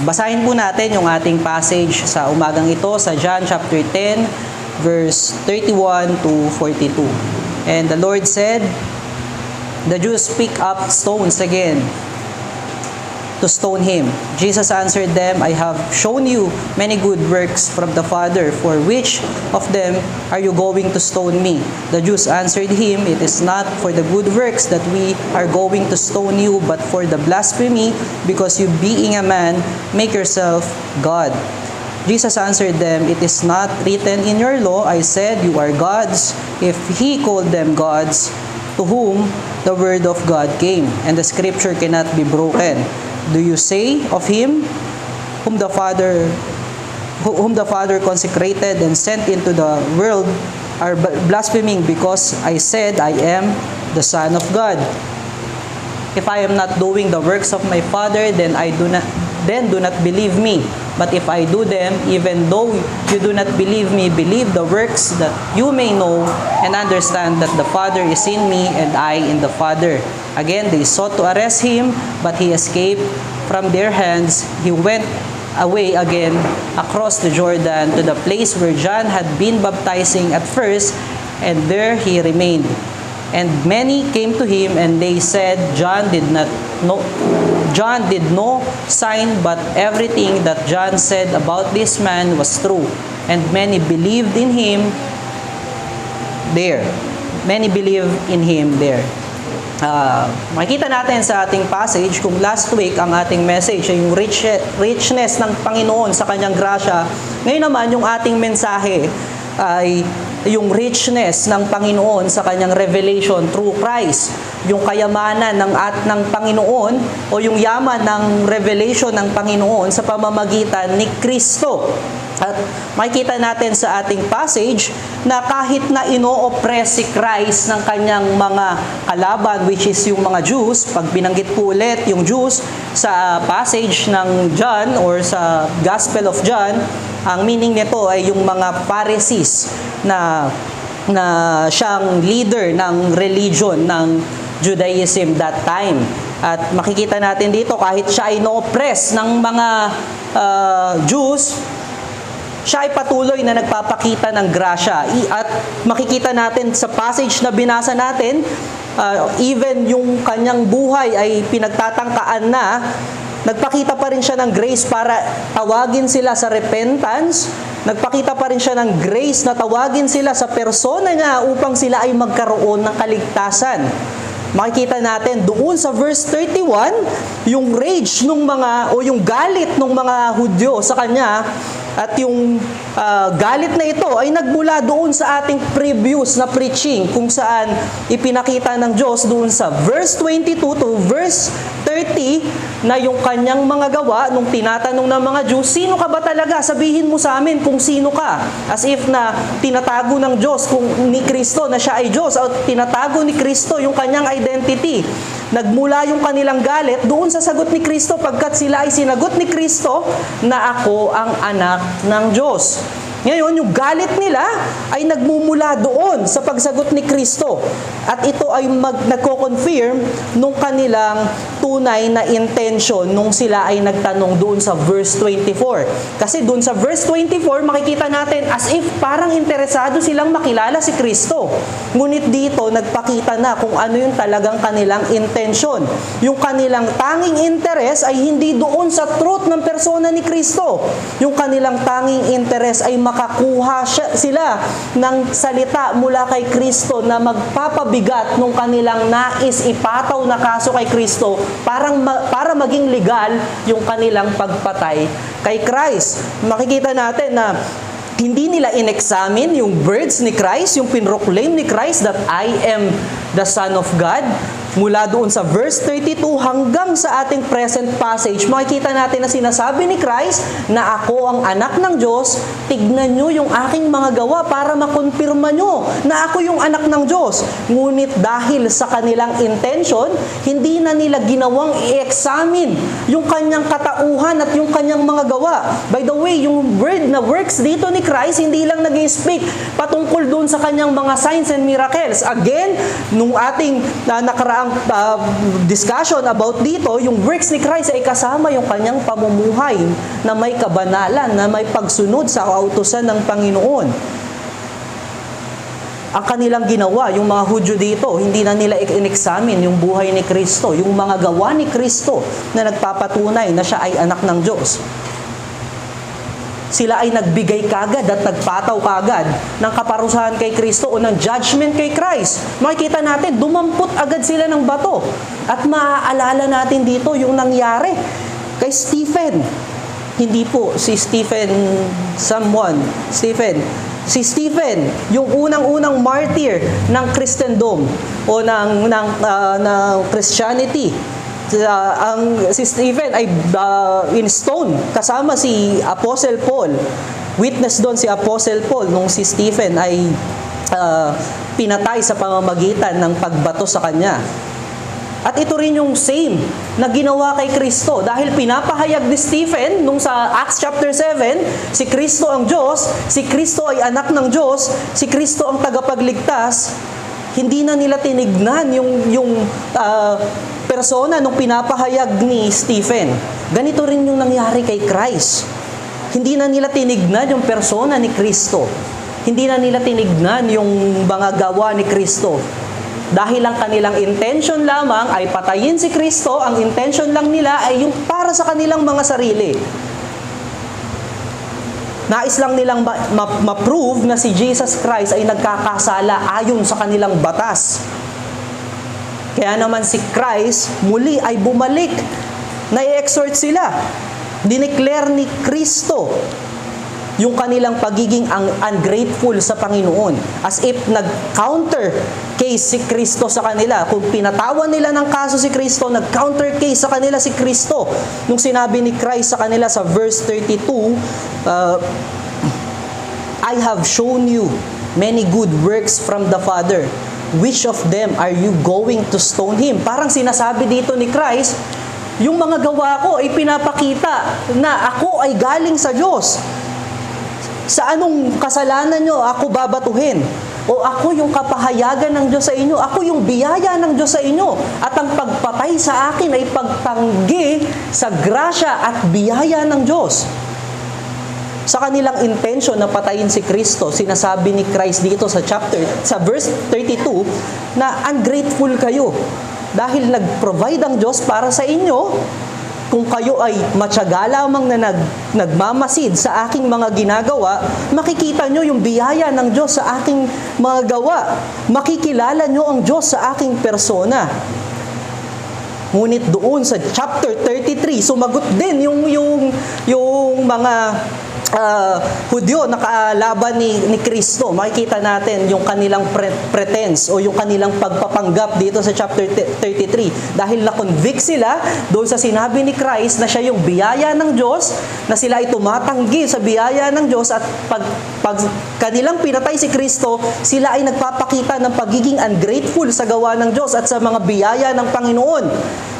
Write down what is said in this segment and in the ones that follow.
Basahin po natin yung ating passage sa umagang ito sa John chapter 10, verse 31 to 42. And the Lord said, the Jews pick up stones again to stone him. Jesus answered them, I have shown you many good works from the Father. For which of them are you going to stone me? The Jews answered him, it is not for the good works that we are going to stone you, but for the blasphemy, because you being a man, make yourself God. Jesus answered them, it is not written in your law, I said, you are gods. If he called them gods, to whom the word of God came, and the scripture cannot be broken. Do you say of him whom the Father consecrated and sent into the world are blaspheming because I said I am the Son of God? If I am not doing the works of my Father, then do not believe me. But if I do them, even though you do not believe me, believe the works, that you may know and understand that the Father is in me and I in the Father. Again, they sought to arrest him, but he escaped from their hands. He went away again across the Jordan to the place where John had been baptizing at first, and there he remained. And many came to him, and they said, John did no sign, but everything that John said about this man was true. And many believed in him there. Many believed in him there. Makikita natin sa ating passage, kung last week ang ating message ay yung richness ng Panginoon sa kanyang grasya, ngayon naman yung ating mensahe ay yung richness ng Panginoon sa kanyang revelation through Christ, yung kayamanan ng Panginoon o yung yaman ng revelation ng Panginoon sa pamamagitan ni Kristo. At makikita natin sa ating passage na kahit na ino-oppress si Christ ng kanyang mga kalaban, which is yung mga Jews, pag binanggit po ulit yung Jews sa passage ng John or sa Gospel of John, ang meaning nito ay yung mga Pharisees na siyang leader ng religion ng Judaism that time. At makikita natin dito kahit siya ay no-oppress ng mga Jews, siya ay patuloy na nagpapakita ng grasya. At makikita natin sa passage na binasa natin, even yung kanyang buhay ay pinagtatangkaan na, nagpakita pa rin siya ng grace para tawagin sila sa repentance. Nagpakita pa rin siya ng grace na tawagin sila sa persona niya upang sila ay magkaroon ng kaligtasan. Makikita natin doon sa verse 31, yung rage nung mga o yung galit ng mga Hudyo sa kanya, at yung galit na ito ay nagmula doon sa ating previous na preaching kung saan ipinakita ng Diyos doon sa verse 22 to verse 30 na yung kanyang mga gawa nung tinatanong ng mga Jews, sino ka ba talaga? Sabihin mo sa amin kung sino ka. As if na tinatago ng Diyos kung ni Kristo na siya ay Diyos, o tinatago ni Kristo yung kanyang identity. Nagmula yung kanilang galit doon sa sagot ni Kristo pagkat sila ay sinagot ni Kristo na ako ang anak ng Diyos. Ngayon, yung galit nila ay nagmumula doon sa pagsagot ni Kristo. At ito ay nagko-confirm nung kanilang tunay na intention nung sila ay nagtanong doon sa verse 24. Kasi doon sa verse 24, makikita natin as if parang interesado silang makilala si Kristo. Ngunit dito, nagpakita na kung ano yung talagang kanilang intention. Yung kanilang tanging interes ay hindi doon sa truth ng persona ni Kristo. Yung kanilang tanging interes ay makakuha sila ng salita mula kay Kristo na magpapabigat nung kanilang nais ipataw na kaso kay Kristo para maging legal yung kanilang pagpatay kay Christ. Makikita natin na hindi nila in-examine yung words ni Christ, yung pinroclaim ni Christ that I am the Son of God. Mula doon sa verse 32 hanggang sa ating present passage, makikita natin na sinasabi ni Christ na ako ang anak ng Diyos, tignan nyo yung aking mga gawa para makonfirma nyo na ako yung anak ng Diyos. Ngunit dahil sa kanilang intention, hindi na nila ginawang i-examine yung kanyang katauhan at yung kanyang mga gawa. By the way, yung word na works dito ni Christ, hindi lang nag-speak patungkol doon sa kanyang mga signs and miracles. Again, nung ating nakaraang Kaya ang discussion about dito, yung works ni Christ ay kasama yung kanyang pamumuhay na may kabanalan, na may pagsunod sa kautusan ng Panginoon. Ang kanilang ginawa, yung mga Hudyo dito, hindi na nila in-examine yung buhay ni Kristo, yung mga gawa ni Kristo na nagpapatunay na siya ay anak ng Diyos. Sila ay nagbigay kagad at nagpataw kagad ng kaparusahan kay Kristo o ng judgment kay Christ. Makikita natin, dumampot agad sila ng bato. At maaalala natin dito yung nangyari kay Stephen. Hindi po si Stephen Si Stephen, yung unang-unang martyr ng Christendom o ng Christianity. Si Stephen ay in stone kasama si Apostle Paul. Witness doon si Apostle Paul nung si Stephen ay pinatay sa pamamagitan ng pagbato sa kanya. At ito rin yung same na ginawa kay Kristo. Dahil pinapahayag ni Stephen nung sa Acts chapter 7, si Kristo ang Diyos, si Kristo ay anak ng Diyos, si Kristo ang tagapagligtas. Hindi na nila tinignan yung persona nung pinapahayag ni Stephen. Ganito rin yung nangyari kay Christ. Hindi na nila tinignan yung persona ni Kristo. Hindi na nila tinignan yung mga gawa ni Kristo. Dahil ang kanilang intention lamang ay patayin si Kristo, ang intention lang nila ay yung para sa kanilang mga sarili. Nais lang nilang ma-prove na si Jesus Christ ay nagkakasala ayon sa kanilang batas. Kaya naman si Christ muli ay bumalik. Na-exhort sila. Dineclare ni Kristo yung kanilang pagiging ungrateful sa Panginoon. As if nag-counter case si Kristo sa kanila. Kung pinatawan nila ng kaso si Kristo, nag-counter case sa kanila si Kristo. Nung sinabi ni Christ sa kanila sa verse 32, I have shown you many good works from the Father. Which of them are you going to stone him? Parang sinasabi dito ni Christ, yung mga gawa ko ay pinapakita na ako ay galing sa Diyos. Sa anong kasalanan nyo ako babatuhin? O ako yung kapahayagan ng Diyos sa inyo? Ako yung biyaya ng Diyos sa inyo? At ang pagpatay sa akin ay pagtanggi sa grasya at biyaya ng Diyos. Sa kanilang intention na patayin si Kristo, sinasabi ni Christ dito sa verse 32, na ungrateful kayo. Dahil nag-provide ang Diyos para sa inyo, kung kayo ay matyaga lamang na nagmamasid sa aking mga ginagawa, makikita nyo yung biyaya ng Diyos sa aking mga gawa. Makikilala nyo ang Diyos sa aking persona. Ngunit doon sa chapter 33, sumagot din yung mga Hudyo na kaalaban ni Kristo. Makikita natin yung kanilang pretense o yung kanilang pagpapanggap dito sa chapter 33. Dahil na-convict sila doon sa sinabi ni Christ na siya yung biyaya ng Diyos, na sila ay tumatanggi sa biyaya ng Diyos, at pag kanilang pinatay si Kristo, sila ay nagpapakita ng pagiging ungrateful sa gawa ng Diyos at sa mga biyaya ng Panginoon.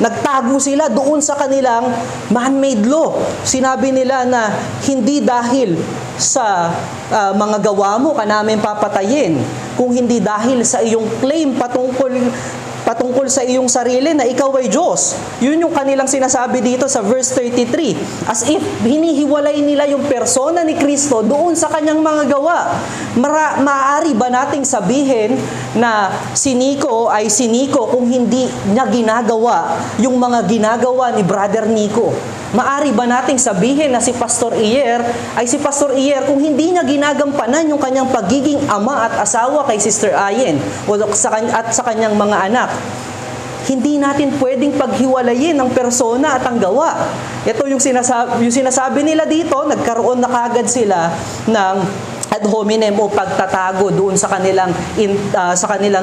Nagtago sila doon sa kanilang man-made law. Sinabi nila na hindi dahil sa mga gawa mo ka namin papatayin, kung hindi dahil sa iyong claim patungkol sa iyong sarili na ikaw ay Diyos. Yun yung kanilang sinasabi dito sa verse 33. As if hinihiwalay nila yung persona ni Kristo doon sa kanyang mga gawa. Maaari ba nating sabihin na si Nico ay si Nico kung hindi niya ginagawa yung mga ginagawa ni Brother Nico? Maari ba nating sabihin na si Pastor Iyer ay si Pastor Iyer kung hindi niya ginagampanan yung kanyang pagiging ama at asawa kay Sister Ayen at sa kanyang mga anak? Hindi natin pwedeng paghiwalayin ang persona at ang gawa. Ito yung sinasabi nila dito, nagkaroon na kagad sila ng ad hominem o pagtatago doon sa kanilang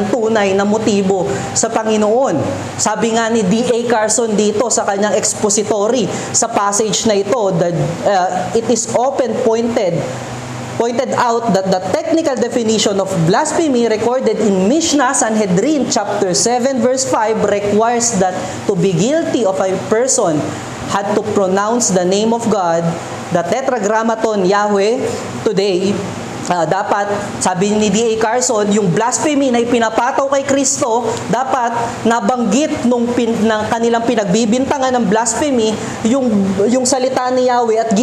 tunay na motibo sa Panginoon. Sabi nga ni D.A. Carson dito sa kanyang expository sa passage na ito, that it is often pointed out that the technical definition of blasphemy recorded in Mishnah Sanhedrin chapter 7 verse 5 requires that to be guilty of a person had to pronounce the name of God, the Tetragrammaton Yahweh today, dapat, sabi ni D.A. Carson, yung blasphemy na ipinapataw kay Kristo, dapat nabanggit ng kanilang pinagbibintangan ng blasphemy, yung salita ni Yahweh at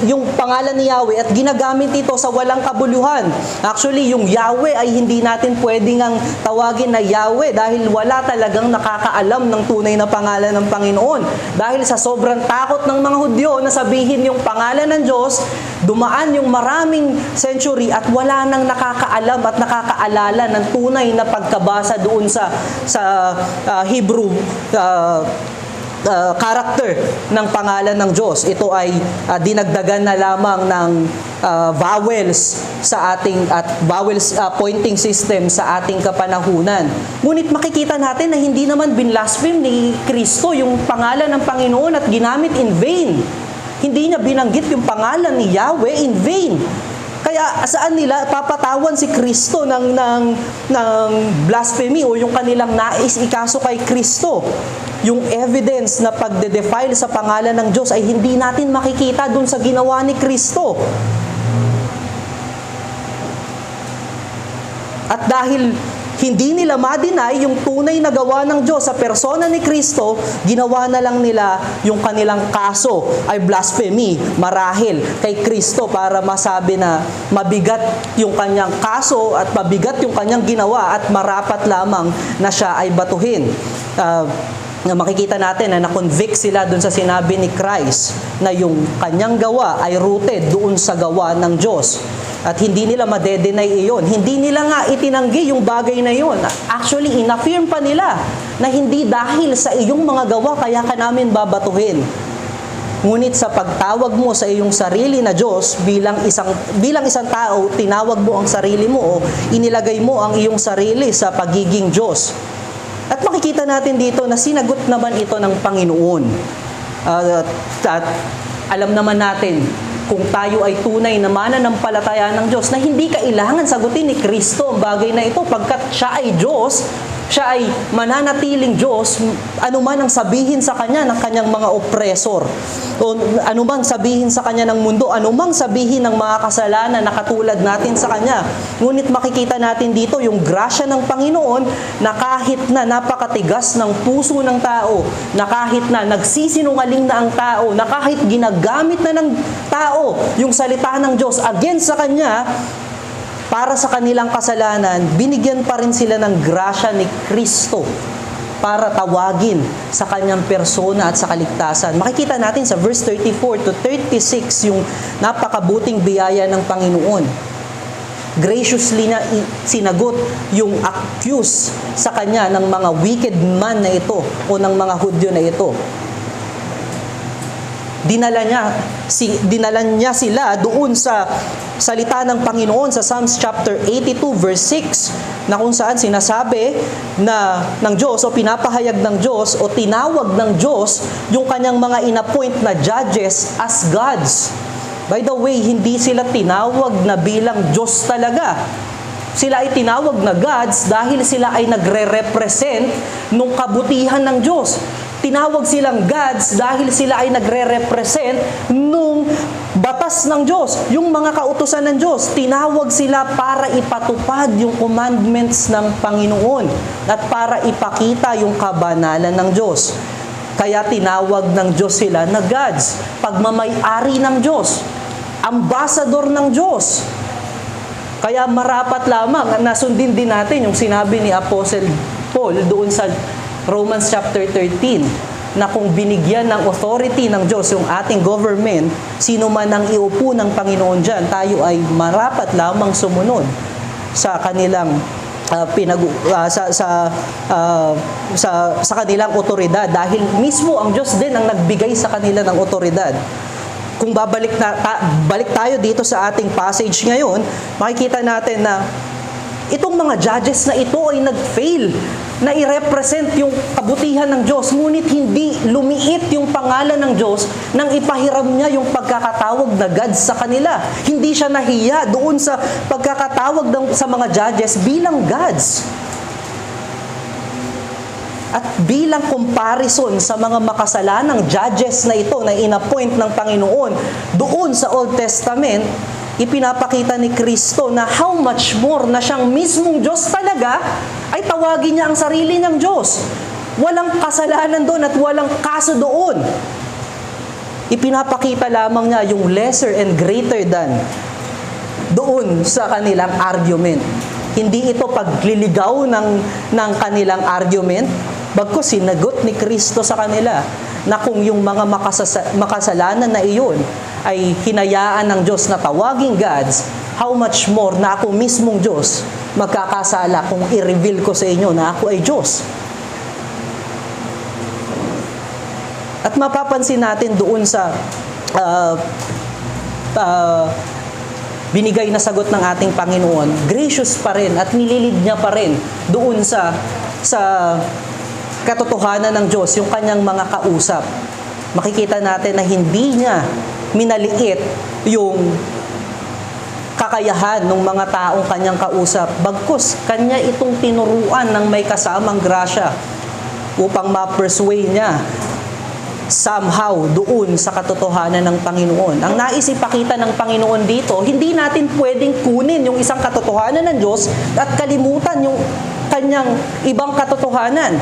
yung pangalan ni Yahweh at ginagamit ito sa walang kabuluhan. Actually, yung Yahweh ay hindi natin pwedeng ang tawagin na Yahweh dahil wala talagang nakakaalam ng tunay na pangalan ng Panginoon. Dahil sa sobrang takot ng mga Hudyo na sabihin yung pangalan ng Diyos, dumaan yung maraming century at wala nang nakakaalam at nakakaalala ng tunay na pagkabasa doon sa Hebrew character ng pangalan ng Diyos. Ito ay dinagdagan na lamang ng vowels sa ating at vowels pointing system sa ating kapanahunan. Ngunit makikita natin na hindi naman binlaspheme ni Kristo yung pangalan ng Panginoon at ginamit in vain. Hindi niya binanggit yung pangalan ni Yahweh in vain. Kaya saan nila papatawan si Kristo ng blasphemy o yung kanilang nais ikaso kay Kristo? Yung evidence na pagde-defile sa pangalan ng Diyos ay hindi natin makikita dun sa ginawa ni Kristo. At dahil hindi nila ma-deny yung tunay na gawa ng Diyos sa persona ni Kristo, ginawa na lang nila yung kanilang kaso ay blasphemy, marahil kay Kristo para masabi na mabigat yung kanyang kaso at mabigat yung kanyang ginawa at marapat lamang na siya ay batuhin. Makikita natin na na-convict sila dun sa sinabi ni Christ na yung kanyang gawa ay rooted doon sa gawa ng Diyos. At hindi nila madedenay iyon. Hindi nila nga itinanggi yung bagay na iyon. Actually, inaffirm pa nila na hindi dahil sa iyong mga gawa kaya ka namin babatuhin. Ngunit sa pagtawag mo sa iyong sarili na Diyos bilang isang tao, tinawag mo ang sarili mo o inilagay mo ang iyong sarili sa pagiging Diyos. At makikita natin dito na sinagot naman ito ng Panginoon. At alam naman natin kung tayo ay tunay na mananampalataya ng Diyos na hindi kailangan sagutin ni Kristo ang bagay na ito pagkat siya ay Diyos, siya ay mananatiling Diyos, anuman ang sabihin sa Kanya ng Kanyang mga oppressor, o anuman sabihin sa Kanya ng mundo, anumang sabihin ng mga kasalanan na katulad natin sa Kanya. Ngunit makikita natin dito yung grasya ng Panginoon na kahit na napakatigas ng puso ng tao, na kahit na nagsisinungaling na ang tao, na kahit ginagamit na ng tao yung salita ng Diyos against sa Kanya, para sa kanilang kasalanan, binigyan pa rin sila ng grasya ni Kristo para tawagin sa kanyang persona at sa kaligtasan. Makikita natin sa verse 34 to 36 yung napakabuting biyaya ng Panginoon. Graciously na sinagot yung accuse sa kanya ng mga wicked man na ito o ng mga Hudyo na ito. Dinala niya sila doon sa salita ng Panginoon sa Psalms chapter 82 verse 6 na kung saan sinasabi na ng Diyos o pinapahayag ng Diyos o tinawag ng Diyos yung kanyang mga inappoint na judges as gods. By the way, hindi sila tinawag na bilang Diyos talaga. Sila ay tinawag na gods dahil sila ay nagre-represent nung kabutihan ng Diyos. Tinawag silang gods dahil sila ay nagre-represent nung batas ng Diyos, yung mga kautusan ng Diyos. Tinawag sila para ipatupad yung commandments ng Panginoon at para ipakita yung kabanalan ng Diyos. Kaya tinawag ng Diyos sila na gods, pagmamay-ari ng Diyos, ambassador ng Diyos. Kaya marapat lamang na sundin din natin yung sinabi ni Apostle Paul doon sa Romans chapter 13 na kung binigyan ng authority ng Diyos yung ating government, sino man ang iupo ng Panginoon dyan, tayo ay marapat lamang sumunod sa kanilang sa kanilang otoridad dahil mismo ang Diyos din ang nagbigay sa kanila ng otoridad. Kung balik tayo dito sa ating passage ngayon, makikita natin na itong mga judges na ito ay nag-fail na i-represent yung kabutihan ng Diyos, ngunit hindi lumiit yung pangalan ng Diyos nang ipahiram niya yung pagkakatawag na gods sa kanila. Hindi siya nahiya doon sa pagkakatawag sa mga judges bilang gods. At bilang comparison sa mga makasalanang judges na ito na inappoint ng Panginoon doon sa Old Testament, ipinapakita ni Kristo na how much more na siyang mismong Diyos talaga, ay tawagin niya ang sarili niyang Diyos. Walang kasalanan doon at walang kaso doon. Ipinapakita lamang niya yung lesser and greater than doon sa kanilang argument. Hindi ito pagliligaw ng kanilang argument, bagkus sinagot ni Kristo sa kanila na kung yung mga makasalanan na iyon ay hinayaan ng Diyos na tawaging gods, how much more na ako mismong Diyos magkakasala kung i-reveal ko sa inyo na ako ay Diyos. At mapapansin natin doon sa binigay na sagot ng ating Panginoon, gracious pa rin at nililid niya pa rin doon sa katotohanan ng Diyos, yung kanyang mga kausap. Makikita natin na hindi niya minaliit yung kakayahan ng mga taong kanyang kausap. Bagkus, kanya itong tinuruan ng may kasamang grasya upang ma-persuade niya somehow doon sa katotohanan ng Panginoon. Ang nais ipakita ng Panginoon dito, hindi natin pwedeng kunin yung isang katotohanan ng Diyos at kalimutan yung kanyang ibang katotohanan.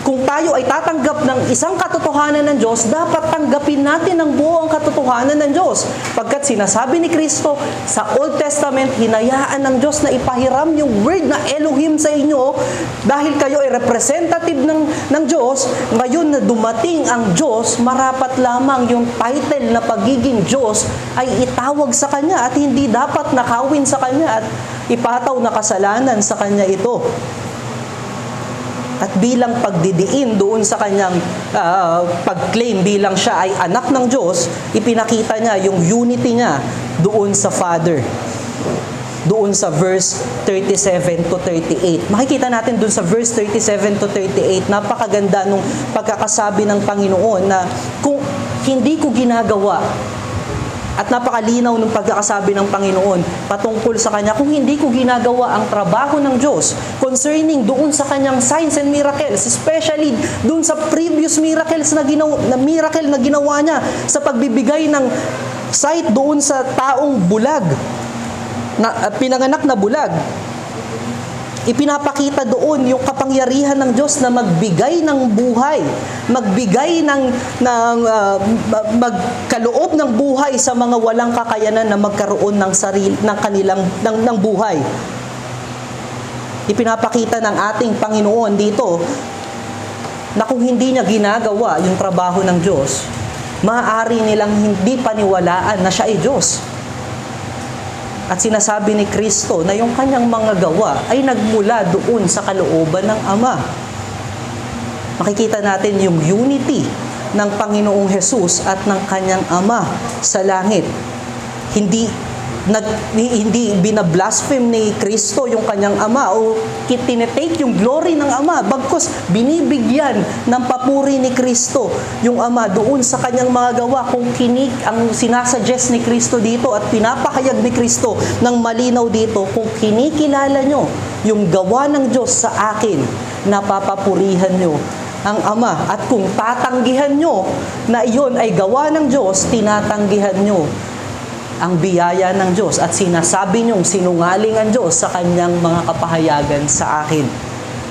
Kung tayo ay tatanggap ng isang katotohanan ng Diyos, dapat tanggapin natin ang buong katotohanan ng Diyos. Pagkat sinasabi ni Kristo sa Old Testament, hinayaan ng Diyos na ipahiram yung word na Elohim sa inyo dahil kayo ay representative ng Diyos. Ngayon na dumating ang Diyos, marapat lamang yung title na pagiging Diyos ay itawag sa Kanya at hindi dapat nakawin sa Kanya at ipataw na kasalanan sa Kanya ito. At bilang pagdidiin doon sa kanyang pag-claim bilang siya ay anak ng Diyos, ipinakita niya yung unity niya doon sa Father. Doon sa verse 37 to 38. Makikita natin doon sa verse 37 to 38, napakaganda nung pagkakasabi ng Panginoon na kung hindi ko ginagawa, at napakalinaw ng pagkakasabi ng Panginoon patungkol sa Kanya, kung hindi ko ginagawa ang trabaho ng Diyos concerning doon sa Kanyang signs and miracles, especially doon sa previous miracles na ginawa niya sa pagbibigay ng sight doon sa taong bulag, pinanganak na bulag. Ipinapakita doon yung kapangyarihan ng Diyos na magbigay ng buhay, magbigay magkaloob ng buhay sa mga walang kakayanan na magkaroon ng sarili ng kanilang ng buhay. Ipinapakita ng ating Panginoon dito na kung hindi niya ginagawa yung trabaho ng Diyos, maaari nilang hindi paniwalaan na siya ay Diyos. At sinasabi ni Kristo na yung kanyang mga gawa ay nagmula doon sa kalooban ng Ama. Makikita natin yung unity ng Panginoong Hesus at ng kanyang Ama sa langit. Hindi binablaspheme ni Kristo yung kanyang Ama o tinetake yung glory ng Ama, bagkus binibigyan ng papuri ni Kristo yung Ama doon sa kanyang mga gawa. Kung ang sinasuggest ni Kristo dito at pinapahayag ni Kristo ng malinaw dito, kung kinikilala nyo yung gawa ng Diyos sa akin, napapapurihan nyo ang Ama. At kung tatanggihan nyo na iyon ay gawa ng Diyos, tinatanggihan nyo ang biyaya ng Diyos at sinasabi niyong sinungaling ang Diyos sa kanyang mga kapahayagan sa akin.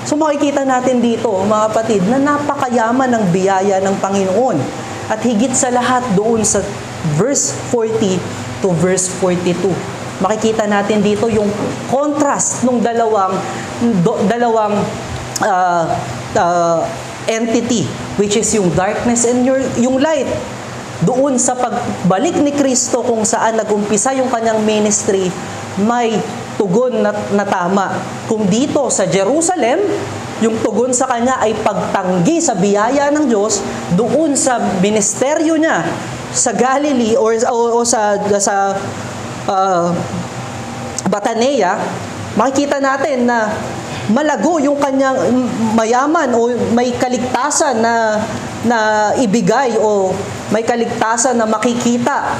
So makikita natin dito, mga kapatid, na napakayaman ng biyaya ng Panginoon. At higit sa lahat doon sa verse 40 to verse 42. Makikita natin dito yung contrast ng dalawang entity, which is yung darkness and yung light. Doon sa pagbalik ni Kristo kung saan nag-umpisa yung kanyang ministry, may tugon na tama. Kung dito sa Jerusalem, yung tugon sa kanya ay pagtanggi sa biyaya ng Diyos, doon sa ministeryo niya sa Galilee o sa Batanea, makikita natin na malago yung kanyang mayaman o may kaligtasan na ibigay o may kaligtasan na makikita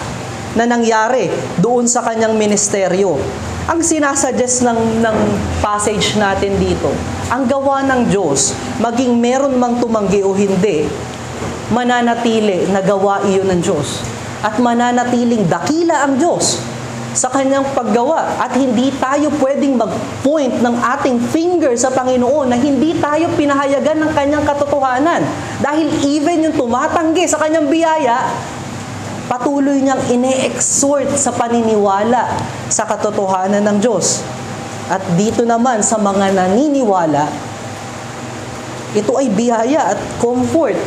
na nangyari doon sa kanyang ministeryo. Ang sinasuggest ng passage natin dito, ang gawa ng Diyos, maging meron mang tumanggi o hindi, mananatili na gawa iyon ng Diyos. At mananatiling dakila ang Diyos sa kanyang paggawa. At hindi tayo pwedeng mag-point ng ating finger sa Panginoon na hindi tayo pinahayagan ng kanyang katotohanan. Dahil even yung tumatanggi sa kanyang biyaya, patuloy niyang ine-exhort sa paniniwala sa katotohanan ng Diyos. At dito naman sa mga naniniwala, ito ay biyaya at comfort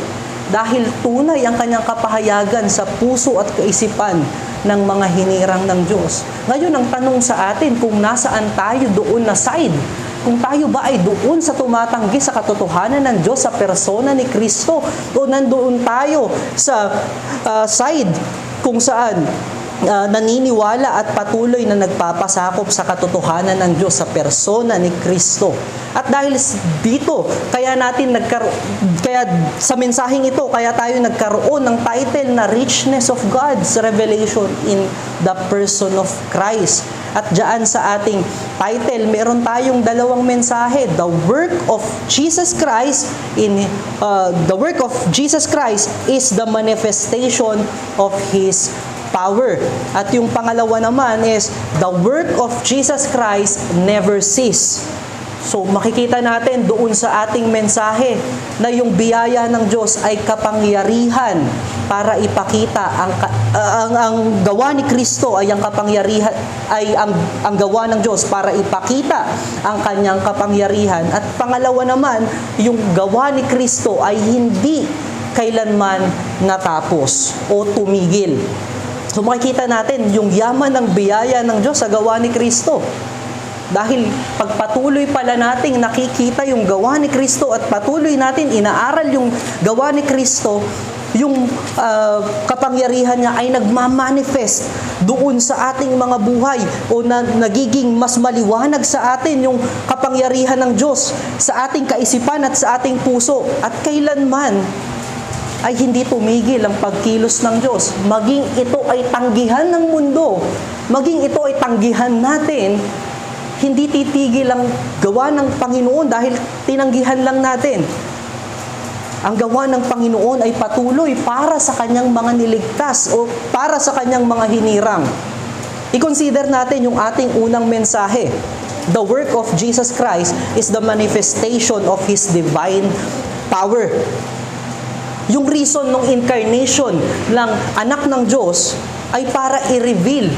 dahil tunay ang kanyang kapahayagan sa puso at kaisipan ng mga hinirang ng Diyos. Ngayon, ang tanong sa atin kung nasaan tayo doon na side. Kung tayo ba ay doon sa tumatanggi sa katotohanan ng Diyos sa persona ni Kristo o nandoon tayo sa side kung saan naniniwala at patuloy na nagpapasakop sa katotohanan ng Diyos sa persona ni Kristo. At dahil dito, kaya sa mensaheng ito, kaya tayo nagkaroon ng title na Richness of God's Revelation in the Person of Christ. At diyan sa ating title, meron tayong dalawang mensahe. The work of Jesus Christ is the manifestation of His power. At yung pangalawa naman is, the work of Jesus Christ never cease. So makikita natin doon sa ating mensahe na yung biyaya ng Diyos ay kapangyarihan para ipakita ang gawa ni Kristo ay ang kapangyarihan ay ang gawa ng Diyos para ipakita ang kanyang kapangyarihan. At pangalawa naman, yung gawa ni Kristo ay hindi kailanman natapos o tumigil. So makikita natin yung yaman ng biyaya ng Diyos sa gawa ni Kristo. Dahil pagpatuloy pala nating nakikita yung gawa ni Kristo at patuloy natin inaaral yung gawa ni Kristo, yung kapangyarihan niya ay nagmamanifest doon sa ating mga buhay o nagiging mas maliwanag sa atin yung kapangyarihan ng Diyos sa ating kaisipan at sa ating puso. At kailanman ay hindi tumigil ang pagkilos ng Diyos. Maging ito ay tanggihan ng mundo, maging ito ay tanggihan natin, hindi titigil ang gawa ng Panginoon dahil tinanggihan lang natin. Ang gawa ng Panginoon ay patuloy para sa kanyang mga niligtas o para sa kanyang mga hinirang. I-consider natin yung ating unang mensahe. The work of Jesus Christ is the manifestation of His divine power. Yung reason ng incarnation ng anak ng Diyos ay para i-reveal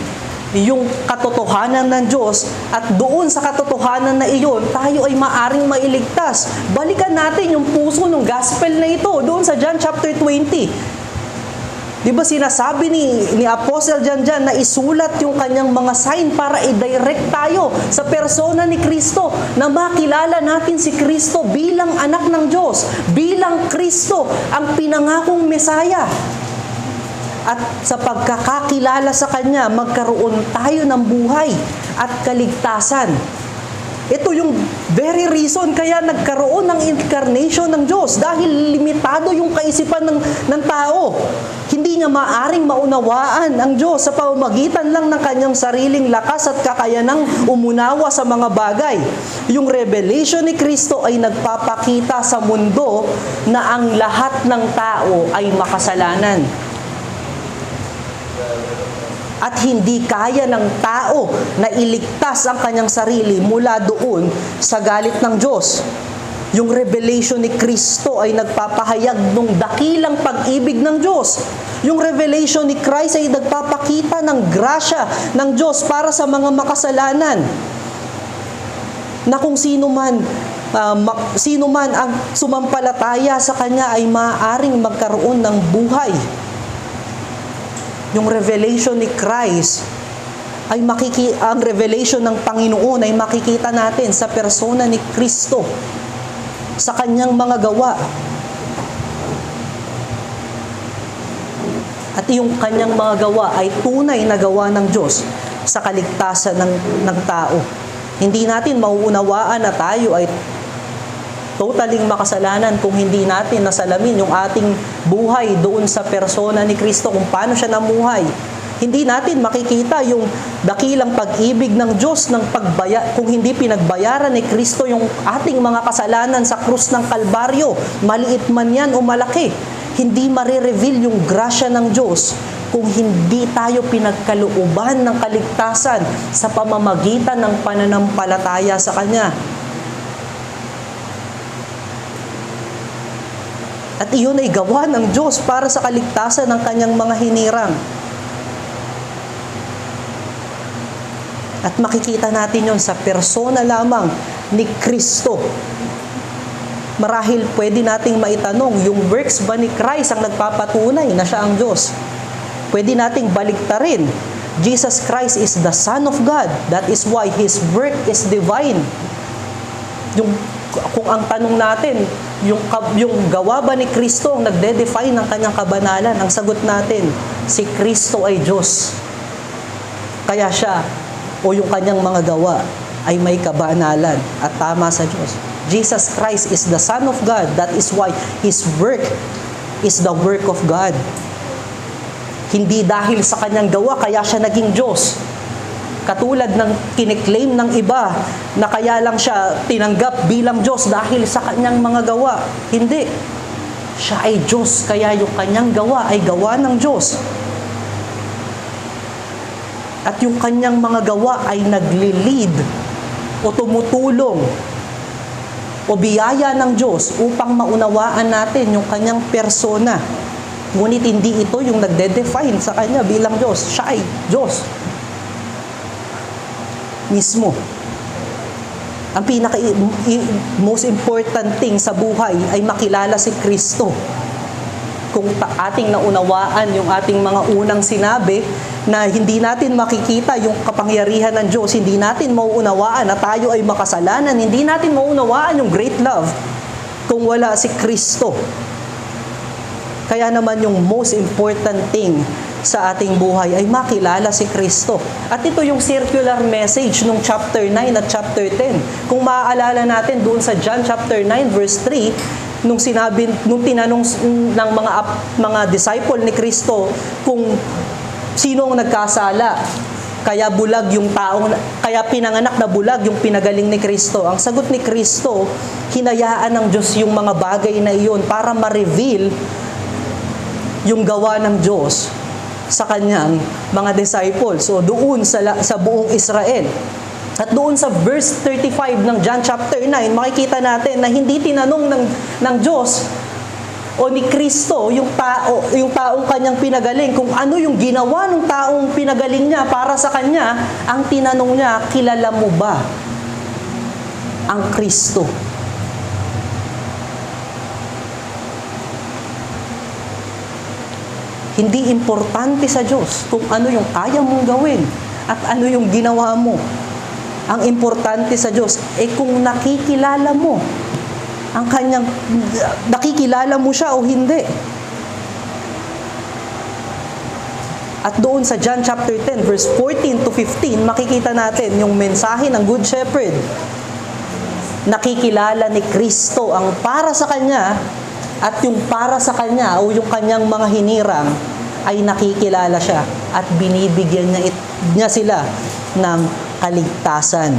yung katotohanan ng Diyos at doon sa katotohanan na iyon, tayo ay maaring mailigtas. Balikan natin yung puso ng gospel na ito doon sa John chapter 20. Di ba sinasabi ni Apostle John na isulat yung kanyang mga sign para i-direct tayo sa persona ni Kristo, na makilala natin si Kristo bilang anak ng Diyos, bilang Kristo, ang pinangakong Mesaya. At sa pagkakakilala sa Kanya, magkaroon tayo ng buhay at kaligtasan. Ito yung very reason kaya nagkaroon ng incarnation ng Diyos, dahil limitado yung kaisipan ng tao. Hindi niya maaring maunawaan ang Diyos sa pamamagitan lang ng kanyang sariling lakas at kakayanang umunawa sa mga bagay. Yung revelation ni Kristo ay nagpapakita sa mundo na ang lahat ng tao ay makasalanan. At hindi kaya ng tao na iligtas ang kanyang sarili mula doon sa galit ng Diyos. Yung revelation ni Kristo ay nagpapahayag ng dakilang pag-ibig ng Diyos. Yung revelation ni Christ ay nagpapakita ng grasya ng Diyos para sa mga makasalanan. Na kung sino man ang sumampalataya sa Kanya ay maaaring magkaroon ng buhay. Yung revelation ni Christ ay ang revelation ng Panginoon ay makikita natin sa persona ni Kristo, sa kanyang mga gawa. At yung kanyang mga gawa ay tunay na gawa ng Diyos sa kaligtasan ng tao. Hindi natin mauunawaan na tayo ay totaling makasalanan kung hindi natin nasalamin yung ating buhay doon sa persona ni Kristo, kung paano siya namuhay. Hindi natin makikita yung dakilang pag-ibig ng Diyos kung hindi pinagbayaran ni Kristo yung ating mga kasalanan sa krus ng Kalbaryo, maliit man yan o malaki. Hindi marireveal yung grasya ng Diyos kung hindi tayo pinagkalooban ng kaligtasan sa pamamagitan ng pananampalataya sa Kanya. At iyon ay gawa ng Diyos para sa kaligtasan ng Kanyang mga hinirang. At makikita natin yon sa persona lamang ni Kristo. Marahil pwede nating maitanong, yung works ba ni Christ ang nagpapatunay na siya ang Diyos? Pwede nating baliktarin. Jesus Christ is the Son of God. That is why His work is divine. Kung ang tanong natin, yung gawa ba ni Kristo ang nagde-define ng Kanyang kabanalan? Ang sagot natin, si Kristo ay Diyos. Kaya siya, o yung Kanyang mga gawa, ay may kabanalan at tama sa Diyos. Jesus Christ is the Son of God. That is why His work is the work of God. Hindi dahil sa Kanyang gawa, kaya siya naging Diyos. Katulad ng kiniklaim ng iba na kaya lang siya tinanggap bilang Diyos dahil sa Kanyang mga gawa. Hindi. Siya ay Diyos, kaya yung Kanyang gawa ay gawa ng Diyos. At yung Kanyang mga gawa ay nagli-lead o tumutulong o biyaya ng Diyos upang maunawaan natin yung Kanyang persona. Ngunit hindi ito yung nagde-define sa Kanya bilang Diyos. Siya ay Diyos mismo. Ang most important thing sa buhay ay makilala si Kristo. Kung ating naunawaan yung ating mga unang sinabi na hindi natin makikita yung kapangyarihan ng Diyos, hindi natin mauunawaan na tayo ay makasalanan, hindi natin mauunawaan yung great love kung wala si Kristo. Kaya naman yung most important thing sa ating buhay ay makilala si Kristo. At ito yung circular message nung chapter 9 at chapter 10. Kung maaalala natin doon sa John chapter 9 verse 3, nung tinanong ng mga disciple ni Kristo kung sino ang nagkasala, kaya pinanganak na bulag yung pinagaling ni Kristo. Ang sagot ni Kristo, hinayaan ng Diyos yung mga bagay na iyon para ma-reveal yung gawa ng Diyos sa Kanyang mga disciples. So doon sa buong Israel. At doon sa verse 35 ng John chapter 9, makikita natin na hindi tinanong ng Diyos o ni Kristo yung taong Kanyang pinagaling kung ano yung ginawa ng taong pinagaling niya para sa Kanya. Ang tinanong niya, kilala mo ba ang Kristo? Hindi importante sa Diyos kung ano yung kaya mong gawin at ano yung ginawa mo. Ang importante sa Diyos kung nakikilala mo ang Kanyang, nakikilala mo siya o hindi. At doon sa John chapter 10 verse 14 to 15, makikita natin yung mensahe ng Good Shepherd. Nakikilala ni Kristo ang para sa Kanya at yung para sa Kanya o yung Kanyang mga hinirang ay nakikilala siya at binibigyan niya sila ng kaligtasan.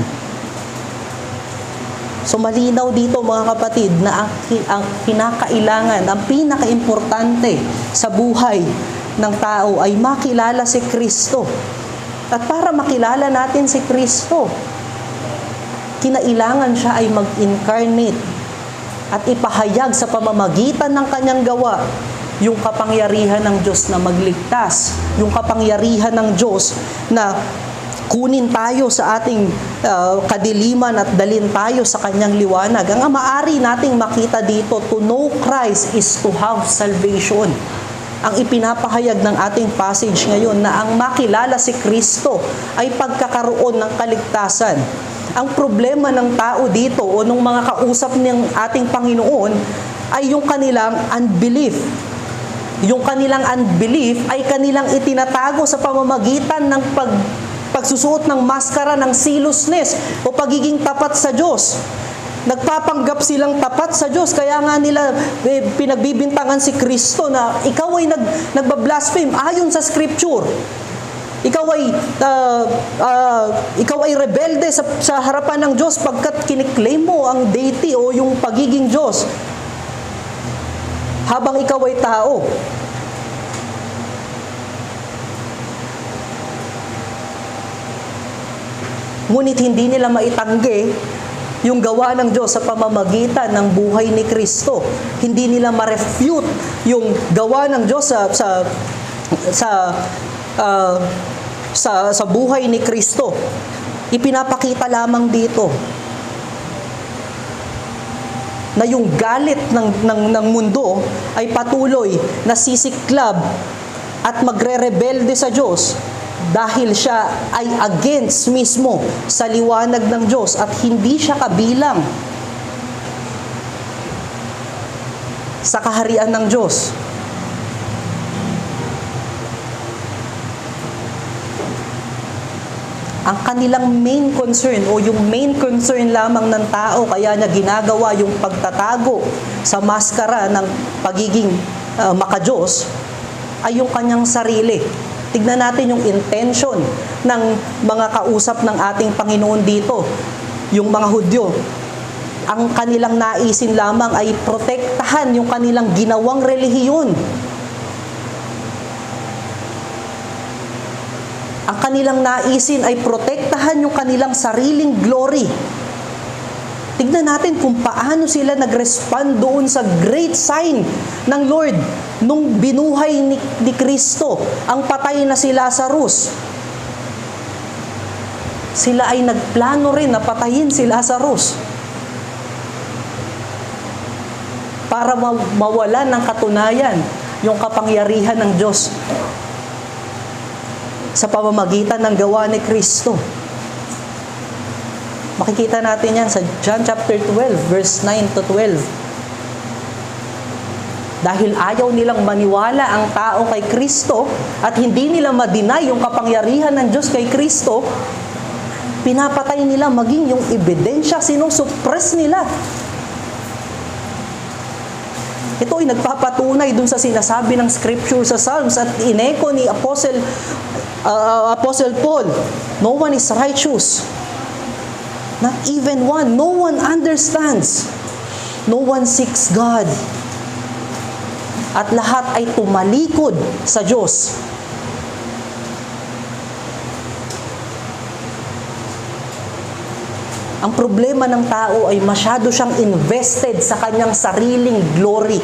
So malinaw dito mga kapatid na ang kinakailangan, ang pinaka-importante sa buhay ng tao ay makilala si Kristo. At para makilala natin si Kristo, kinailangan siya ay mag-incarnate at ipahayag sa pamamagitan ng Kanyang gawa yung kapangyarihan ng Diyos na magligtas, yung kapangyarihan ng Diyos na kunin tayo sa ating kadiliman at dalhin tayo sa Kanyang liwanag. Ang maaari nating makita dito, to know Christ is to have salvation. Ang ipinapahayag ng ating passage ngayon na ang makilala si Kristo ay pagkakaroon ng kaligtasan. Ang problema ng tao dito o ng mga kausap ng ating Panginoon ay yung kanilang unbelief. Yung kanilang unbelief ay kanilang itinatago sa pamamagitan ng pagsusuot ng maskara ng zealousness o pagiging tapat sa Diyos. Nagpapanggap silang tapat sa Diyos, kaya nga nila pinagbibintangan si Kristo na ikaw ay nagbablaspheme ayon sa Scripture. Ikaw ay rebelde sa harapan ng Diyos pagkat kiniklaim mo ang deity o yung pagiging Diyos habang ikaw ay tao. Ngunit hindi nila maitanggi yung gawa ng Diyos sa pamamagitan ng buhay ni Kristo. Hindi nila ma-refute yung gawa ng Diyos sa buhay ni Kristo. Ipinapakita lamang dito na yung galit ng mundo ay patuloy na sisiklab at magre-rebelde sa Diyos dahil siya ay against mismo sa liwanag ng Diyos at hindi siya kabilang sa kaharian ng Diyos. Ang kanilang main concern o yung main concern lamang ng tao kaya niya ginagawa yung pagtatago sa maskara ng pagiging makadiyos ay yung kanyang sarili. Tignan natin yung intention ng mga kausap ng ating Panginoon dito, yung mga Hudyo. Ang kanilang naisin lamang ay protektahan yung kanilang ginawang relihiyon. Ang kanilang naisin ay protektahan yung kanilang sariling glory. Tignan natin kung paano sila nag-respond doon sa great sign ng Lord nung binuhay ni Kristo, ang patay na si Lazarus. Sila ay nagplano rin na patayin si Lazarus para mawalan ng katunayan yung kapangyarihan ng Diyos sa pamamagitan ng gawa ni Kristo. Makikita natin yan sa John chapter 12, verse 9 to 12. Dahil ayaw nilang maniwala ang tao kay Kristo at hindi nila ma-deny yung kapangyarihan ng Diyos kay Kristo, pinapatay nila maging yung ebidensya, sinusuppress nila. Ito ay nagpapatunay dun sa sinasabi ng Scripture sa Psalms at ineko ni Apostle Paul, no one is righteous. Not even one. No one understands. No one seeks God. At lahat ay tumalikod sa Diyos. Ang problema ng tao ay masyado siyang invested sa kanyang sariling glory,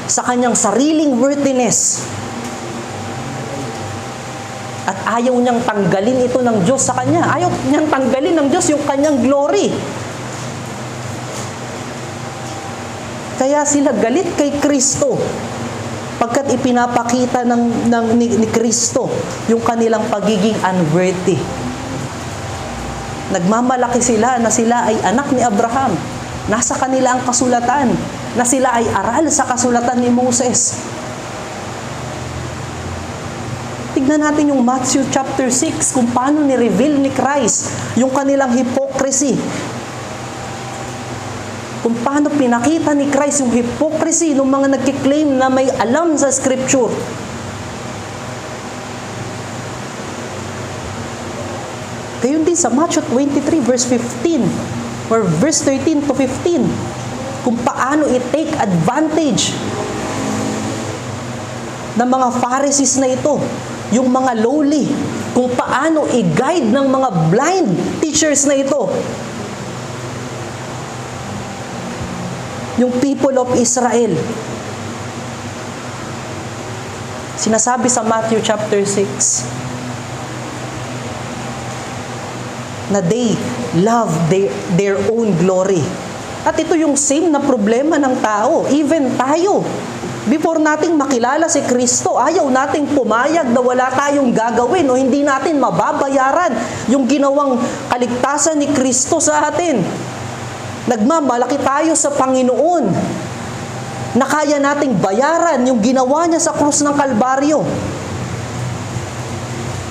sa kanyang sariling worthiness. At ayaw niyang tanggalin ito ng Diyos sa kanya. Ayaw niyang tanggalin ng Diyos yung kanyang glory. Kaya sila galit kay Kristo pagkat ipinapakita ni Kristo yung kanilang pagiging unworthy. Nagmamalaki sila na sila ay anak ni Abraham. Nasa kanila ang kasulatan. Na sila ay aral sa kasulatan ni Moses. Tignan natin yung Matthew chapter 6 kung paano ni-reveal ni Christ yung kanilang hypocrisy. Kung paano pinakita ni Christ yung hypocrisy ng mga nagkiklaim na may alam sa Scripture. Gayon din sa Matthew 23 verse 15 or verse 13 to 15 kung paano i-take advantage ng mga Pharisees na ito, yung mga lowly, kung paano i-guide ng mga blind teachers na ito yung people of Israel. Sinasabi sa Matthew chapter 6 na they love their own glory. At ito yung same na problema ng tao, even tayo. Before nating makilala si Kristo, ayaw nating pumayag na wala tayong gagawin o hindi natin mababayaran yung ginawang kaligtasan ni Kristo sa atin. Nagmamalaki tayo sa Panginoon na kaya nating bayaran yung ginawa niya sa krus ng Kalbaryo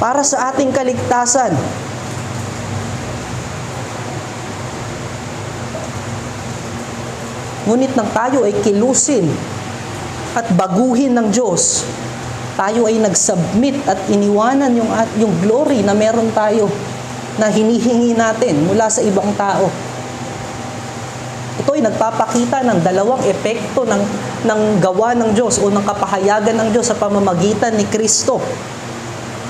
para sa ating kaligtasan. Ngunit nang tayo ay kilusin at baguhin ng Diyos, tayo ay nag-submit at iniwanan yung glory na meron tayo na hinihingi natin mula sa ibang tao. Ito ay nagpapakita ng dalawang epekto ng gawa ng Diyos o ng kapahayagan ng Diyos sa pamamagitan ni Kristo.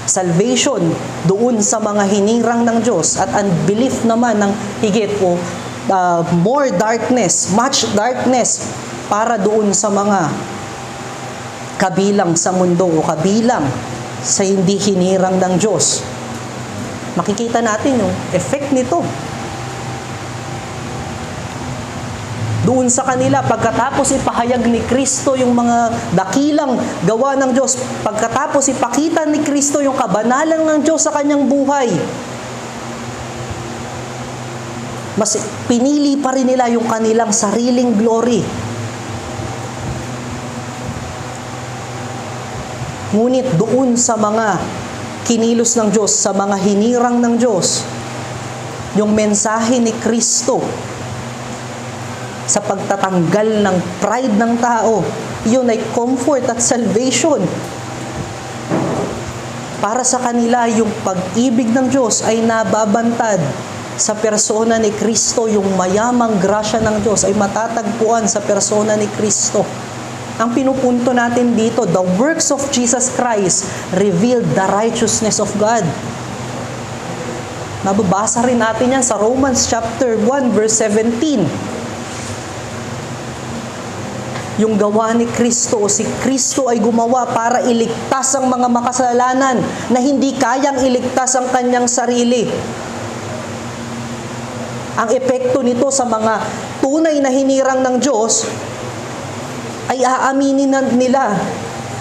salvation doon sa mga hinirang ng Diyos at unbelief naman ng higit o more darkness, much darkness para doon sa mga kabilang sa mundo o kabilang sa hindi hinirang ng Diyos. Makikita natin yung effect nito. Doon sa kanila, pagkatapos ipahayag ni Kristo yung mga dakilang gawa ng Diyos, pagkatapos ipakita ni Kristo yung kabanalan ng Diyos sa kanyang buhay, mas pinili pa rin nila yung kanilang sariling glory. Ngunit doon sa mga kinilos ng Diyos, sa mga hinirang ng Diyos, yung mensahe ni Kristo sa pagtatanggal ng pride ng tao, yun ay comfort at salvation. Para sa kanila, yung pag-ibig ng Diyos ay nababantad sa persona ni Kristo. Yung mayamang grasya ng Diyos ay matatagpuan sa persona ni Kristo. Ang pinupunto natin dito, the works of Jesus Christ revealed the righteousness of God. Mababasa rin natin yan sa Romans chapter 1 verse 17. Yung gawa ni Kristo, si Kristo ay gumawa para iligtas ang mga makasalanan na hindi kayang iligtas ang kanyang sarili. Ang epekto nito sa mga tunay na hinirang ng Diyos ay aaminin nila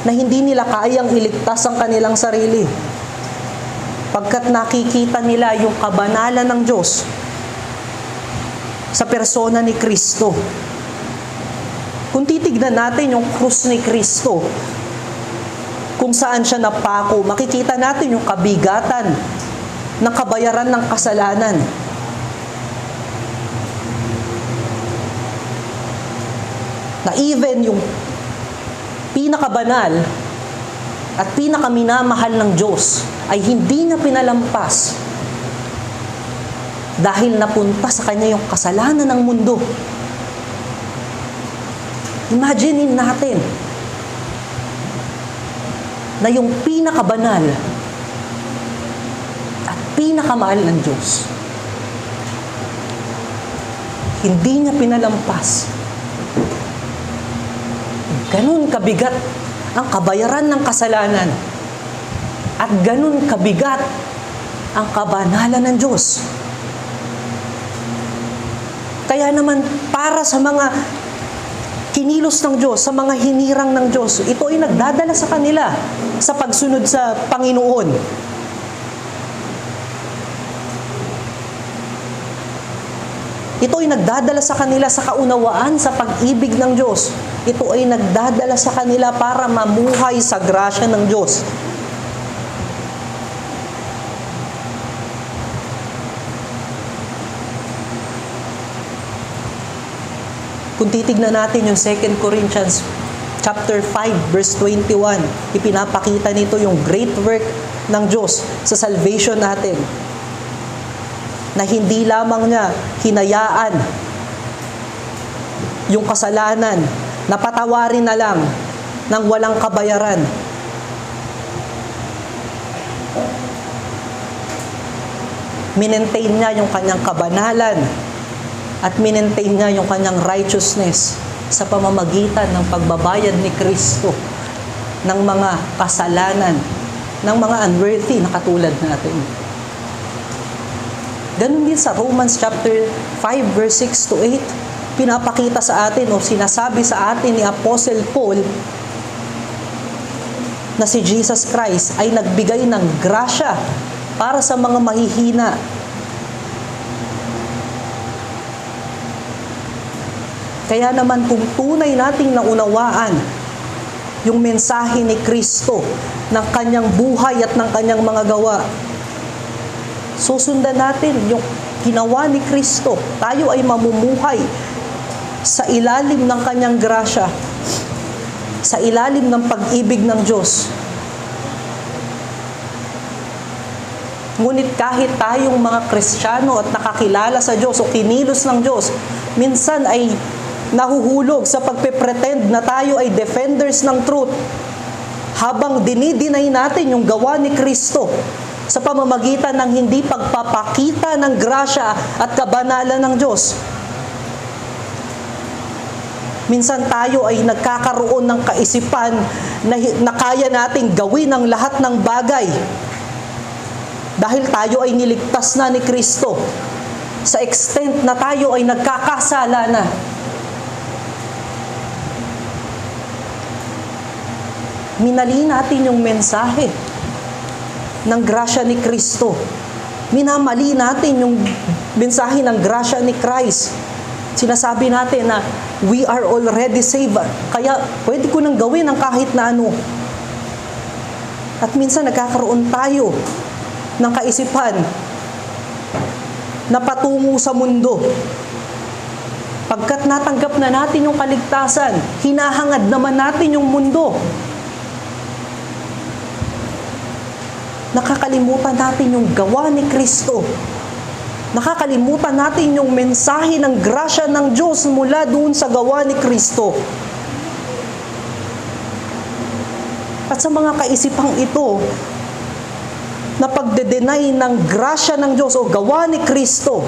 na hindi nila kayang iligtas ang kanilang sarili. Pagkat nakikita nila yung kabanalan ng Diyos sa persona ni Kristo. Kung titignan natin yung krus ni Kristo, kung saan siya napako, makikita natin yung kabigatan ng kabayaran ng kasalanan. Na even yung pinakabanal at pinakaminamahal ng Diyos ay hindi niya pinalampas dahil napunta sa kanya yung kasalanan ng mundo. Imaginin natin na yung pinakabanal at pinakamahal ng Diyos, hindi niya pinalampas. Ganun kabigat ang kabayaran ng kasalanan at ganun kabigat ang kabanalan ng Diyos. Kaya naman para sa mga kinilos ng Diyos, sa mga hinirang ng Diyos, ito ay nagdadala sa kanila sa pagsunod sa Panginoon. Ito ay nagdadala sa kanila sa kaunawaan sa pag-ibig ng Diyos. Ito ay nagdadala sa kanila para mamuhay sa grasya ng Diyos. Kung titignan natin yung 2 Corinthians chapter 5 verse 21, ipinapakita nito yung great work ng Diyos sa salvation natin. Na hindi lamang niya hinayaan yung kasalanan, napatawarin na lang ng walang kabayaran. Minentain niya yung kanyang kabanalan at minentain niya yung kanyang righteousness sa pamamagitan ng pagbabayad ni Kristo ng mga kasalanan, ng mga unworthy na katulad natin. Ganun din sa Romans chapter 5 verse 6 to 8, pinapakita sa atin o sinasabi sa atin ni Apostle Paul na si Jesus Christ ay nagbigay ng grasya para sa mga mahihina. Kaya naman kung tunay nating naunawaan yung mensahe ni Kristo ng kanyang buhay at ng kanyang mga gawa, susundan natin yung ginawa ni Kristo. Tayo ay mamumuhay sa ilalim ng kanyang grasya, sa ilalim ng pag-ibig ng Diyos. Ngunit kahit tayong mga Kristiyano at nakakilala sa Diyos o kinilos ng Diyos, minsan ay nahuhulog sa pagpe-pretend na tayo ay defenders ng truth, habang dinidinay natin yung gawa ni Kristo sa pamamagitan ng hindi pagpapakita ng grasya at kabanalan ng Diyos. Minsan tayo ay nagkakaroon ng kaisipan na kaya nating gawin ang lahat ng bagay dahil tayo ay niligtas na ni Kristo sa extent na tayo ay nagkakasala na. Minali natin yung mensahe ng grasya ni Kristo. Minamali natin yung mensahe ng grasya ni Christ. Sinasabi natin na we are already saved. Kaya pwede ko nang gawin ang kahit na ano. At minsan nagkakaroon tayo ng kaisipan na patungo sa mundo. Pagkat natanggap na natin yung kaligtasan, hinahangad naman natin yung mundo. Nakakalimutan natin yung gawa ni Kristo. Nakakalimutan natin yung mensahe ng grasya ng Diyos mula doon sa gawa ni Kristo. At sa mga kaisipang ito, na pagde-deny ng grasya ng Diyos o gawa ni Kristo,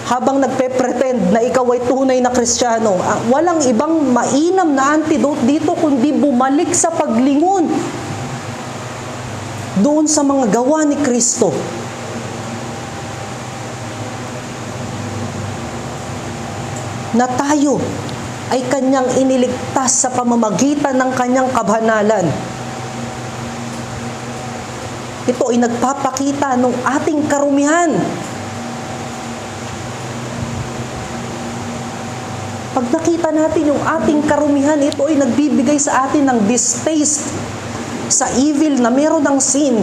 habang nagpe-pretend na ikaw ay tunay na Kristiyano, walang ibang mainam na antidote dito kundi bumalik sa paglingon doon sa mga gawa ni Kristo. Na tayo ay Kanyang iniligtas sa pamamagitan ng Kanyang kabanalan. Ito ay nagpapakita ng ating karumihan. Pag nakita natin yung ating karumihan, ito ay nagbibigay sa atin ng distaste sa evil na meron ng sin.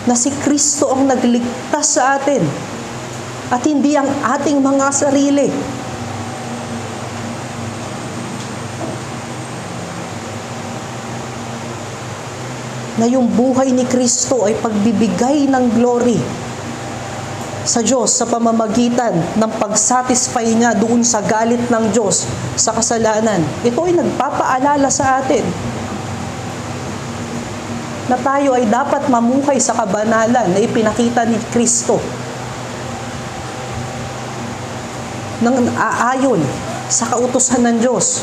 Na si Kristo ang nagligtas sa atin at hindi ang ating mga sarili. Na yung buhay ni Kristo ay pagbibigay ng glory sa Diyos sa pamamagitan ng pag-satisfy niya doon sa galit ng Diyos sa kasalanan. Ito ay nagpapaalala sa atin na tayo ay dapat mamuhay sa kabanalan na ipinakita ni Kristo nang aayon sa kautusan ng Diyos.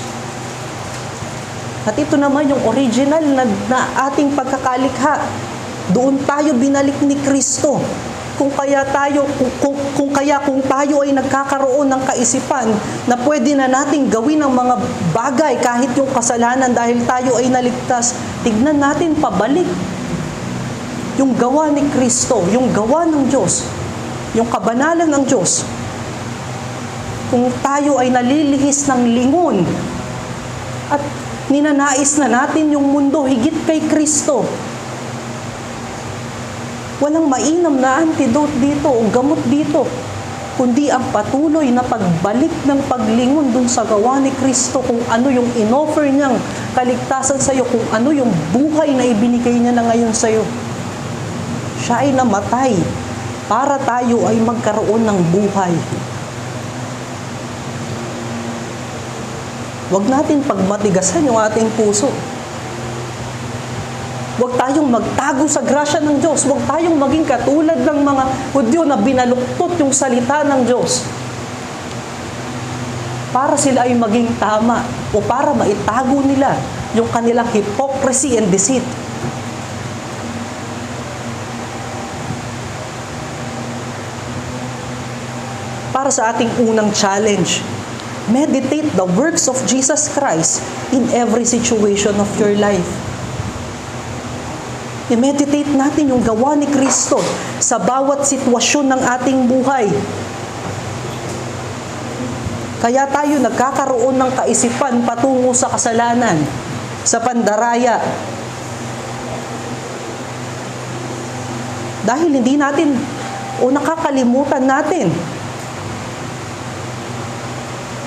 At ito naman yung original na ating pagkakalikha. Doon tayo binalik ni Kristo. Kung tayo ay nagkakaroon ng kaisipan na pwede na nating gawin ang mga bagay kahit yung kasalanan dahil tayo ay naligtas, tignan natin pabalik yung gawa ni Kristo, yung gawa ng Diyos, yung kabanalan ng Diyos. Kung tayo ay nalilihis ng lingon at ninanais na natin yung mundo higit kay Kristo, walang mainam na antidote dito o gamot dito, kundi ang patuloy na pagbalik ng paglingon dun sa gawa ni Kristo, kung ano yung inoffer niyang kaligtasan sa iyo, kung ano yung buhay na ibinigay niya na ngayon sa iyo. Siya ay namatay para tayo ay magkaroon ng buhay. Huwag natin pagmatigasan yung ating puso. Huwag tayong magtago sa grasya ng Diyos. Huwag tayong maging katulad ng mga Hudyo na binaluktot yung salita ng Diyos para sila ay maging tama o para maitago nila yung kanilang hypocrisy and deceit. Para sa ating unang challenge, meditate the works of Jesus Christ in every situation of your life. I-meditate natin yung gawa ni Kristo sa bawat sitwasyon ng ating buhay. Kaya tayo nagkakaroon ng kaisipan patungo sa kasalanan, sa pandaraya. Dahil hindi natin o nakakalimutan natin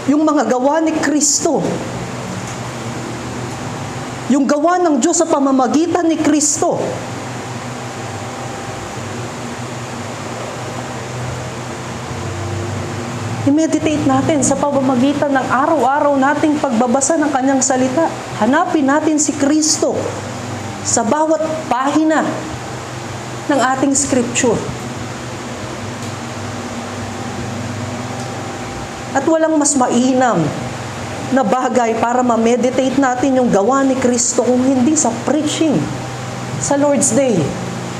yung mga gawa ni Kristo. Yung gawa ng Diyos sa pamamagitan ni Kristo. I-meditate natin sa pamamagitan ng araw-araw nating pagbabasa ng kanyang salita. Hanapin natin si Kristo sa bawat pahina ng ating scripture. At walang mas mainam na bagay para ma-meditate natin yung gawa ni Kristo kung hindi sa preaching sa Lord's Day,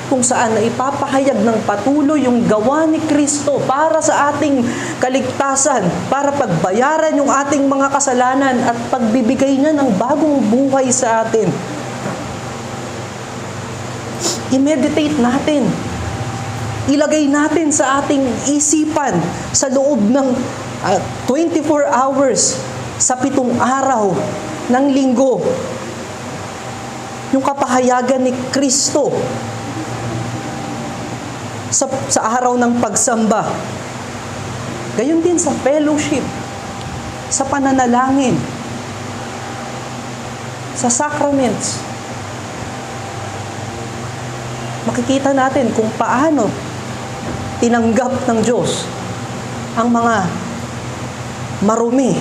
kung saan na ipapahayag ng patuloy yung gawa ni Kristo para sa ating kaligtasan, para pagbayaran yung ating mga kasalanan at pagbibigay niya ng bagong buhay sa atin. I-meditate natin. Ilagay natin sa ating isipan sa loob ng 24 hours sa 7 araw ng linggo yung kapahayagan ni Kristo sa araw ng pagsamba. Gayon din sa fellowship, sa pananalangin, sa sacraments. Makikita natin kung paano tinanggap ng Diyos ang mga marumi,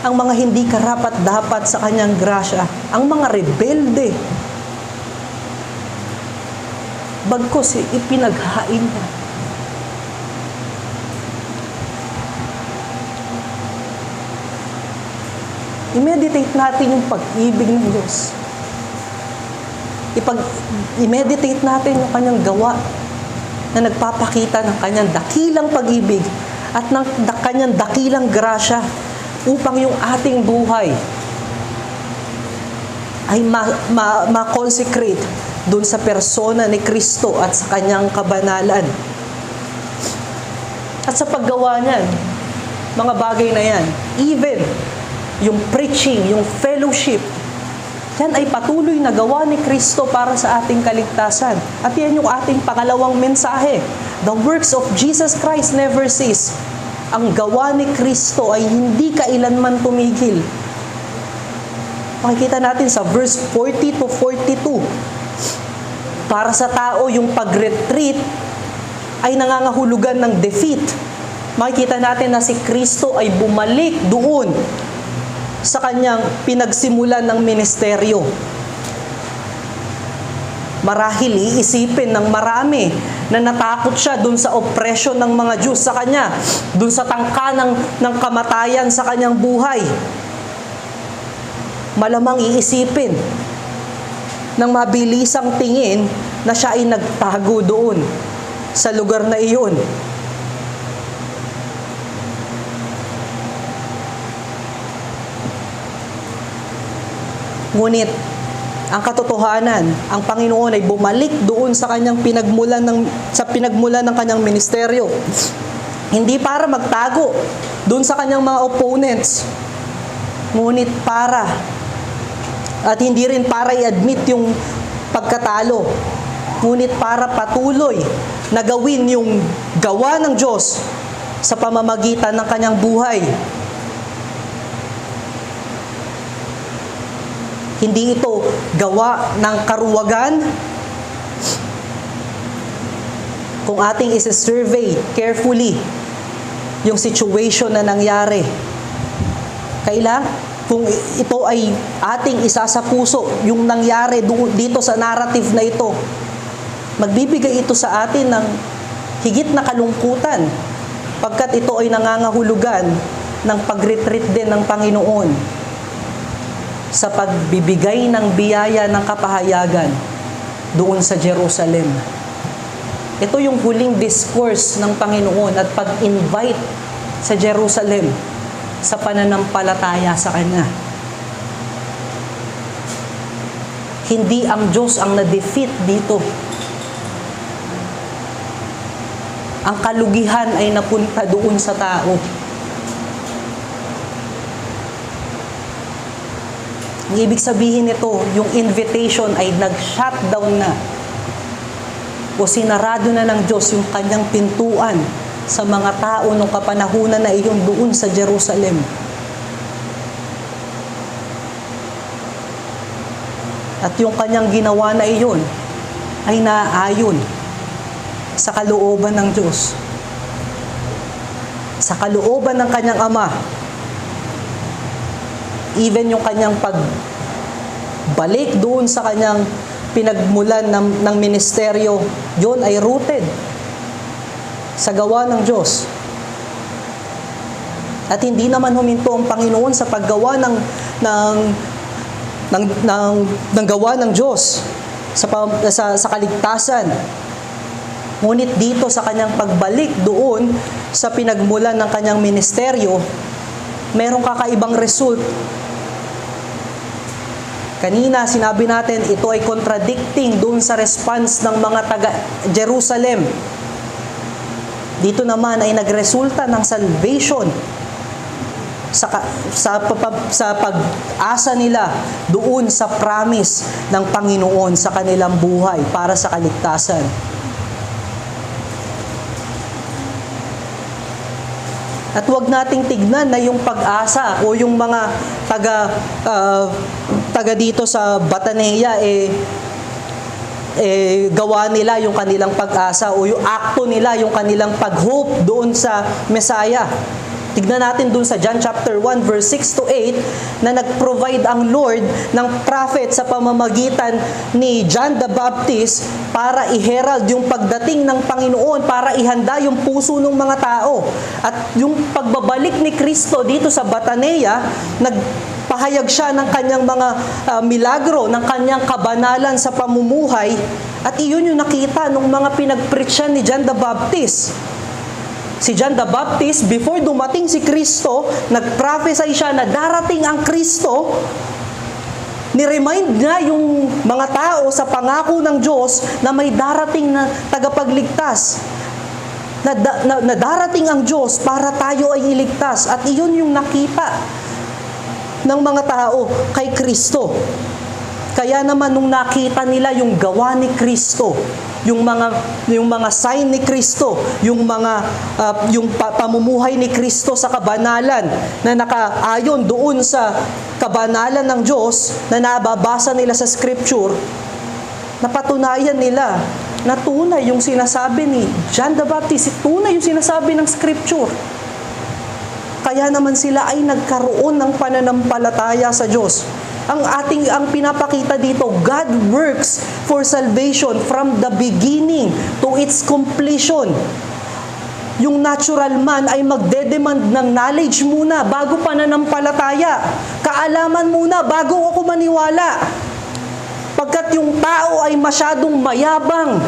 ang mga hindi karapat-dapat sa kanyang grasya, ang mga rebelde. Bagkus, ipinaghain niya. I-meditate natin yung pag-ibig ng Diyos. I-meditate natin yung kanyang gawa na nagpapakita ng kanyang dakilang pag-ibig at ng kanyang dakilang grasya upang yung ating buhay ay ma-consecrate dun sa persona ni Kristo at sa kanyang kabanalan. At sa paggawa niyan, mga bagay na yan, even yung preaching, yung fellowship, yan ay patuloy na gawa ni Kristo para sa ating kaligtasan. At yan yung ating pangalawang mensahe. The works of Jesus Christ never cease. Ang gawa ni Kristo ay hindi kailanman tumigil. Makikita natin sa verse 40 to 42. Para sa tao, yung pag-retreat ay nangangahulugan ng defeat. Makikita natin na si Kristo ay bumalik doon sa kanyang pinagsimulan ng ministeryo. Marahil iisipin ng marami na natakot siya dun sa oppression ng mga Diyos sa kanya, dun sa tangka ng kamatayan sa kanyang buhay. Malamang iisipin ng mabilisang tingin na siya ay nagtago doon sa lugar na iyon. Ngunit, ang katotohanan, ang Panginoon ay bumalik doon sa kanyang pinagmulan ng kanyang ministeryo. Hindi para magtago doon sa kanyang mga opponents, ngunit at hindi rin para i-admit yung pagkatalo, ngunit para patuloy na gawin yung gawa ng Diyos sa pamamagitan ng kanyang buhay. Hindi ito gawa ng karuwagan. Kung ating isi-survey carefully yung situation na nangyari, kung ito ay ating isa sa puso, yung nangyari dito sa narrative na ito, magbibigay ito sa atin ng higit na kalungkutan, pagkat ito ay nangangahulugan ng pag-retreat din ng Panginoon sa pagbibigay ng biyaya ng kapahayagan doon sa Jerusalem. Ito yung huling discourse ng Panginoon at pag-invite sa Jerusalem sa pananampalataya sa Kanya. Hindi ang Diyos ang na-defeat dito. Ang kalugihan ay napunta doon sa tao. Ang ibig sabihin nito, yung invitation ay nag-shutdown na o sinarado na ng Diyos yung kanyang pintuan sa mga tao nung kapanahunan na iyon doon sa Jerusalem. At yung kanyang ginawa na iyon ay naaayon sa kalooban ng Diyos. sa kalooban ng kanyang ama. Even yung kanyang pagbalik doon sa kanyang pinagmulan ng ministeryo, yun ay rooted sa gawa ng Diyos. At hindi naman huminto ang Panginoon sa paggawa ng gawa ng Diyos sa kaligtasan. Ngunit dito sa kanyang pagbalik doon sa pinagmulan ng kanyang ministeryo, merong kakaibang result. Kanina sinabi natin ito ay contradicting doon sa response ng mga taga Jerusalem. Dito naman ay nagresulta ng salvation sa pag-asa nila doon sa promise ng Panginoon sa kanilang buhay para sa kaligtasan. At huwag nating tignan na yung pag-asa o yung mga taga dito sa Batanea gawa nila yung kanilang pag-asa o yung akto nila yung kanilang pag-hope doon sa Messiah. Tignan natin dun sa John chapter 1 verse 6 to 8 na nag-provide ang Lord ng prophet sa pamamagitan ni John the Baptist para i-herald yung pagdating ng Panginoon, para ihanda yung puso ng mga tao. At yung pagbabalik ni Kristo dito sa Batanea, nagpahayag siya ng kanyang mga milagro, ng kanyang kabanalan sa pamumuhay, at iyon yung nakita ng mga pinagpreachan ni John the Baptist. Si John the Baptist, before dumating si Kristo, nag-prophesy siya na darating ang Kristo. Ni-remind niya yung mga tao sa pangako ng Diyos na may darating na tagapagligtas. Na darating ang Diyos para tayo ay iligtas. At iyon yung nakita ng mga tao kay Kristo. Kaya naman nung nakita nila yung gawa ni Kristo, yung mga sign ni Kristo, yung pamumuhay ni Kristo sa kabanalan na nakaayon doon sa kabanalan ng Diyos na nababasa nila sa Scripture, napatunayan nila na tunay yung sinasabi ni John the Baptist, tunay yung sinasabi ng Scripture. Kaya naman sila ay nagkaroon ng pananampalataya sa Diyos. Ang pinapakita dito, God works for salvation from the beginning to its completion. Yung natural man ay magdedemand ng knowledge muna bago pananampalataya. Kaalaman muna bago ako maniwala. Pagkat yung tao ay masyadong mayabang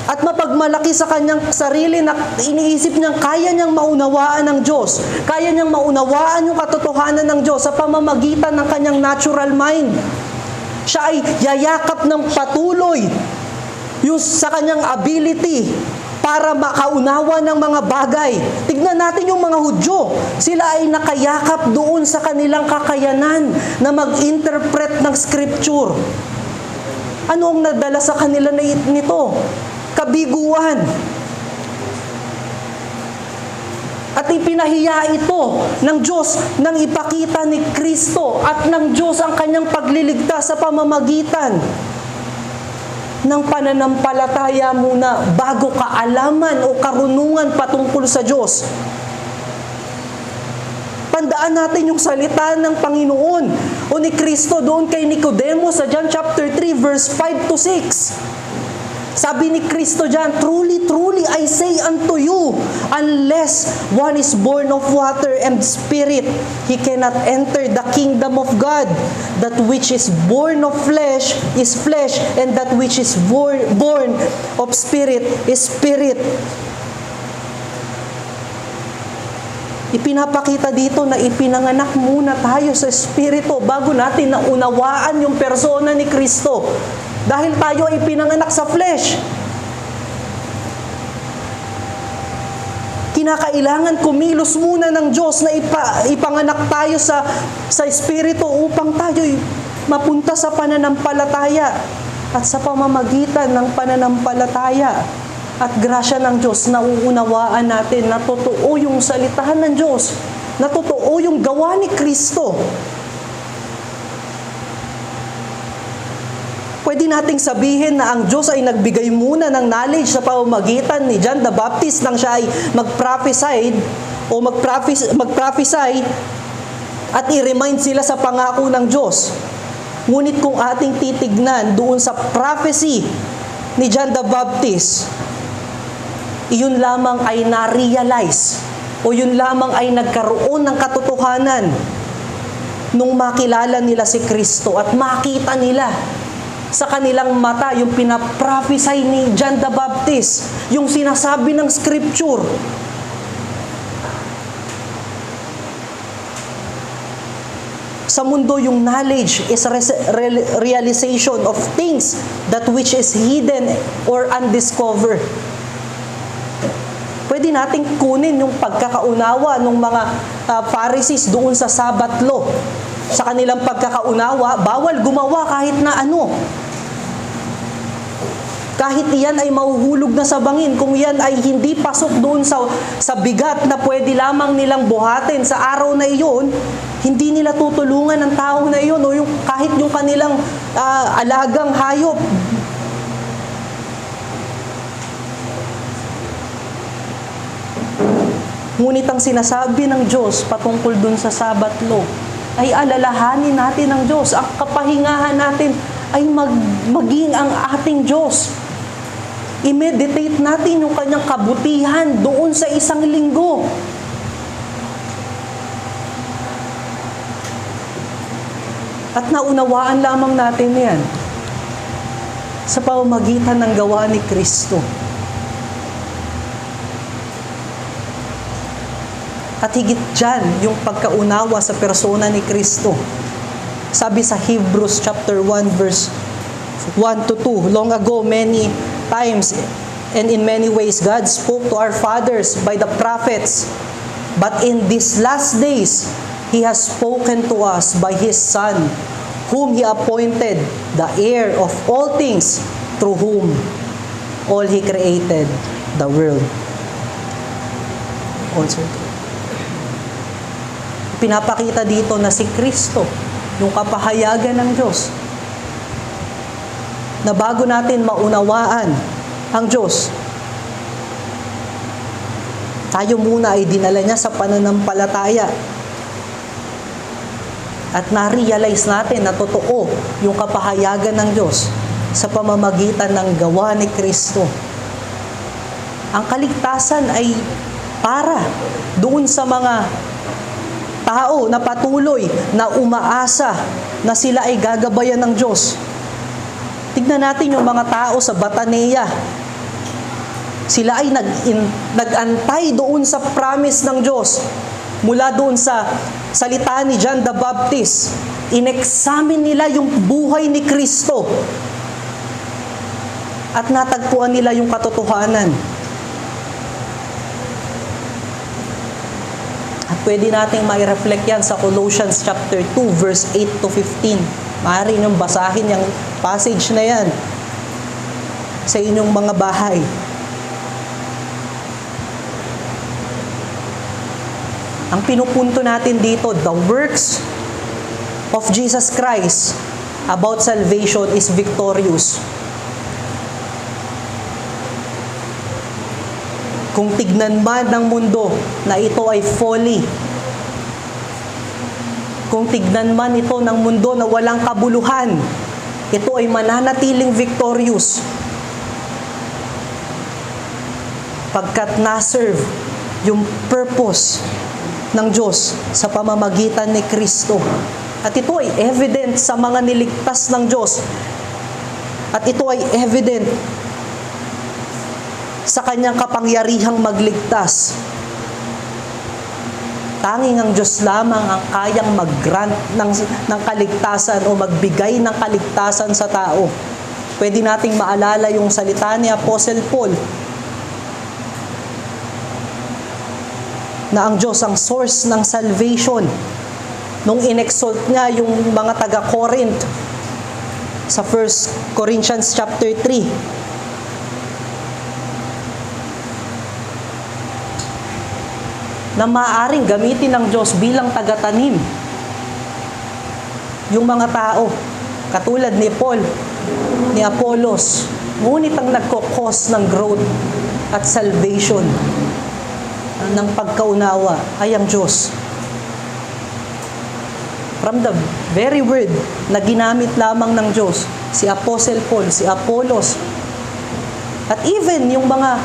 at mapagmalaki sa kanyang sarili na iniisip niyang kaya niyang maunawaan ng Diyos. Kaya niyang maunawaan yung katotohanan ng Diyos sa pamamagitan ng kanyang natural mind. Siya ay yayakap ng patuloy yung sa kanyang ability para makaunawa ng mga bagay. Tignan natin yung mga Hudyo. Sila ay nakayakap doon sa kanilang kakayanan na mag-interpret ng Scripture. Ano ang nadala sa kanila nito? Kabiguan. At ipinahiya ito ng Diyos nang ipakita ni Kristo at ng Diyos ang kanyang pagliligtas sa pamamagitan ng pananampalataya muna bago kaalaman o karunungan patungkol sa Diyos. Tandaan natin yung salita ng Panginoon o ni Kristo doon kay Nicodemo sa John chapter 3 verse 5 to 6. Sabi ni Kristo diyan, "Truly, truly, I say unto you, unless one is born of water and spirit, he cannot enter the kingdom of God. That which is born of flesh is flesh, and that which is born of spirit is spirit." Ipinapakita dito na ipinanganak muna tayo sa Espiritu bago natin naunawaan yung persona ni Kristo. Dahil tayo ay pinanganak sa flesh. Kinakailangan kumilos muna ng Diyos na ipanganak tayo sa Espiritu upang tayo mapunta sa pananampalataya. At sa pamamagitan ng pananampalataya at grasya ng Diyos, nauunawaan natin na totoo yung salitahan ng Diyos, na totoo yung gawa ni Kristo. Pwede nating sabihin na ang Diyos ay nagbigay muna ng knowledge sa pamamagitan ni John the Baptist nang siya ay mag-prophesy o mag-prophesy at i-remind sila sa pangako ng Diyos. Ngunit kung ating titignan doon sa prophecy ni John the Baptist, iyon lamang ay na-realize o yun lamang ay nagkaroon ng katotohanan nung makilala nila si Kristo at makita nila sa kanilang mata yung pinaprophesy ni John the Baptist, yung sinasabi ng Scripture. Sa mundo, yung knowledge is realization of things that which is hidden or undiscovered. Pwede nating kunin yung pagkakaunawa ng mga Pharisees doon sa Sabbath law. Sa kanilang pagkakaunawa, bawal gumawa kahit na ano. Kahit iyan ay mahuhulog na sa bangin, kung iyan ay hindi pasok doon sa bigat na pwede lamang nilang buhatin sa araw na iyon, hindi nila tutulungan ang tao na iyon o yung, kahit yung kanilang alagang hayop. Ngunit ang sinasabi ng Diyos patungkol dun sa Sabbath law ay alalahanin natin ng Diyos. Ang kapahingahan natin ay maging ang ating Diyos. I-meditate natin yung kanyang kabutihan doon sa isang linggo. At naunawaan lamang natin yan sa pamamagitan ng gawa ni Kristo. At higit dyan, yung pagkaunawa sa persona ni Kristo. Sabi sa Hebrews chapter 1 verse 1 to 2, long ago, many times and in many ways, God spoke to our fathers by the prophets. But in these last days, He has spoken to us by His Son, whom He appointed the heir of all things, through whom all He created the world. Also, pinapakita dito na si Kristo, yung kapahayagan ng Diyos, na bago natin maunawaan ang Diyos, tayo muna ay dinala niya sa pananampalataya. At na-realize natin na totoo yung kapahayagan ng Diyos sa pamamagitan ng gawa ni Kristo. Ang kaligtasan ay para doon sa mga tao na patuloy na umaasa na sila ay gagabayan ng Diyos. Tignan natin yung mga tao sa Batanea. Sila ay nag-antay doon sa promise ng Diyos. Mula doon sa salita ni John the Baptist, in-examine nila yung buhay ni Kristo. At natagpuan nila yung katotohanan. At pwede nating mai-reflect yan sa Colossians chapter 2, verse 8 to 15. Maaari niyong basahin yung passage na yan sa inyong mga bahay. Ang pinupunto natin dito, the works of Jesus Christ about salvation is victorious. Kung tignan man ng mundo na ito ay folly, kung tignan man ito ng mundo na walang kabuluhan, ito ay mananatiling victorious. Pagkat na-serve yung purpose ng Diyos sa pamamagitan ni Kristo. At ito ay evident sa mga niligtas ng Diyos. At ito ay evident sa kanyang kapangyarihang magligtas. Tanging ang Diyos lamang ang kayang mag-grant ng kaligtasan o magbigay ng kaligtasan sa tao. Pwede nating maalala yung salita ni Apostle Paul na ang Diyos ang source ng salvation nung inexalt niya yung mga taga-Corinth sa 1 Corinthians chapter 3. Na maaaring gamitin ng Diyos bilang tagatanim yung mga tao, katulad ni Paul, ni Apollos, ngunit ang nagkokos ng growth at salvation ng pagkaunawa ay ang Diyos. From the very word na ginamit lamang ng Diyos, si Apostle Paul, si Apollos, at even yung mga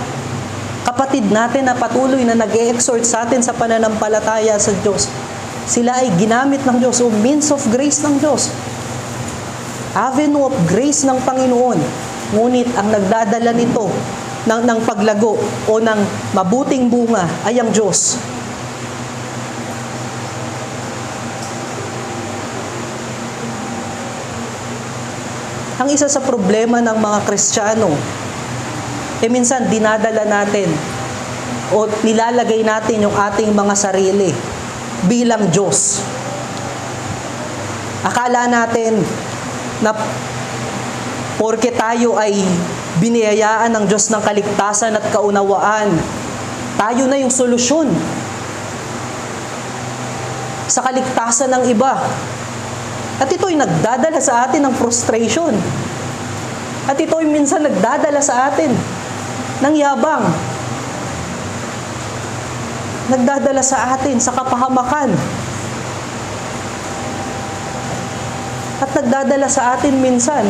kapatid natin na patuloy na nag-e-exhort sa atin sa pananampalataya sa Diyos, sila ay ginamit ng Diyos o means of grace ng Diyos. Avenue of grace ng Panginoon. Ngunit ang nagdadala nito ng paglago o ng mabuting bunga ay ang Diyos. Ang isa sa problema ng mga Kristiyano, minsan dinadala natin o nilalagay natin yung ating mga sarili bilang Diyos. Akala natin na porke tayo ay biniyayaan ng Diyos ng kaligtasan at kaunawaan, tayo na yung solusyon sa kaligtasan ng iba. At ito'y nagdadala sa atin ng frustration. At ito'y minsan nagdadala sa atin ng yabang. Nagdadala sa atin sa kapahamakan. At nagdadala sa atin minsan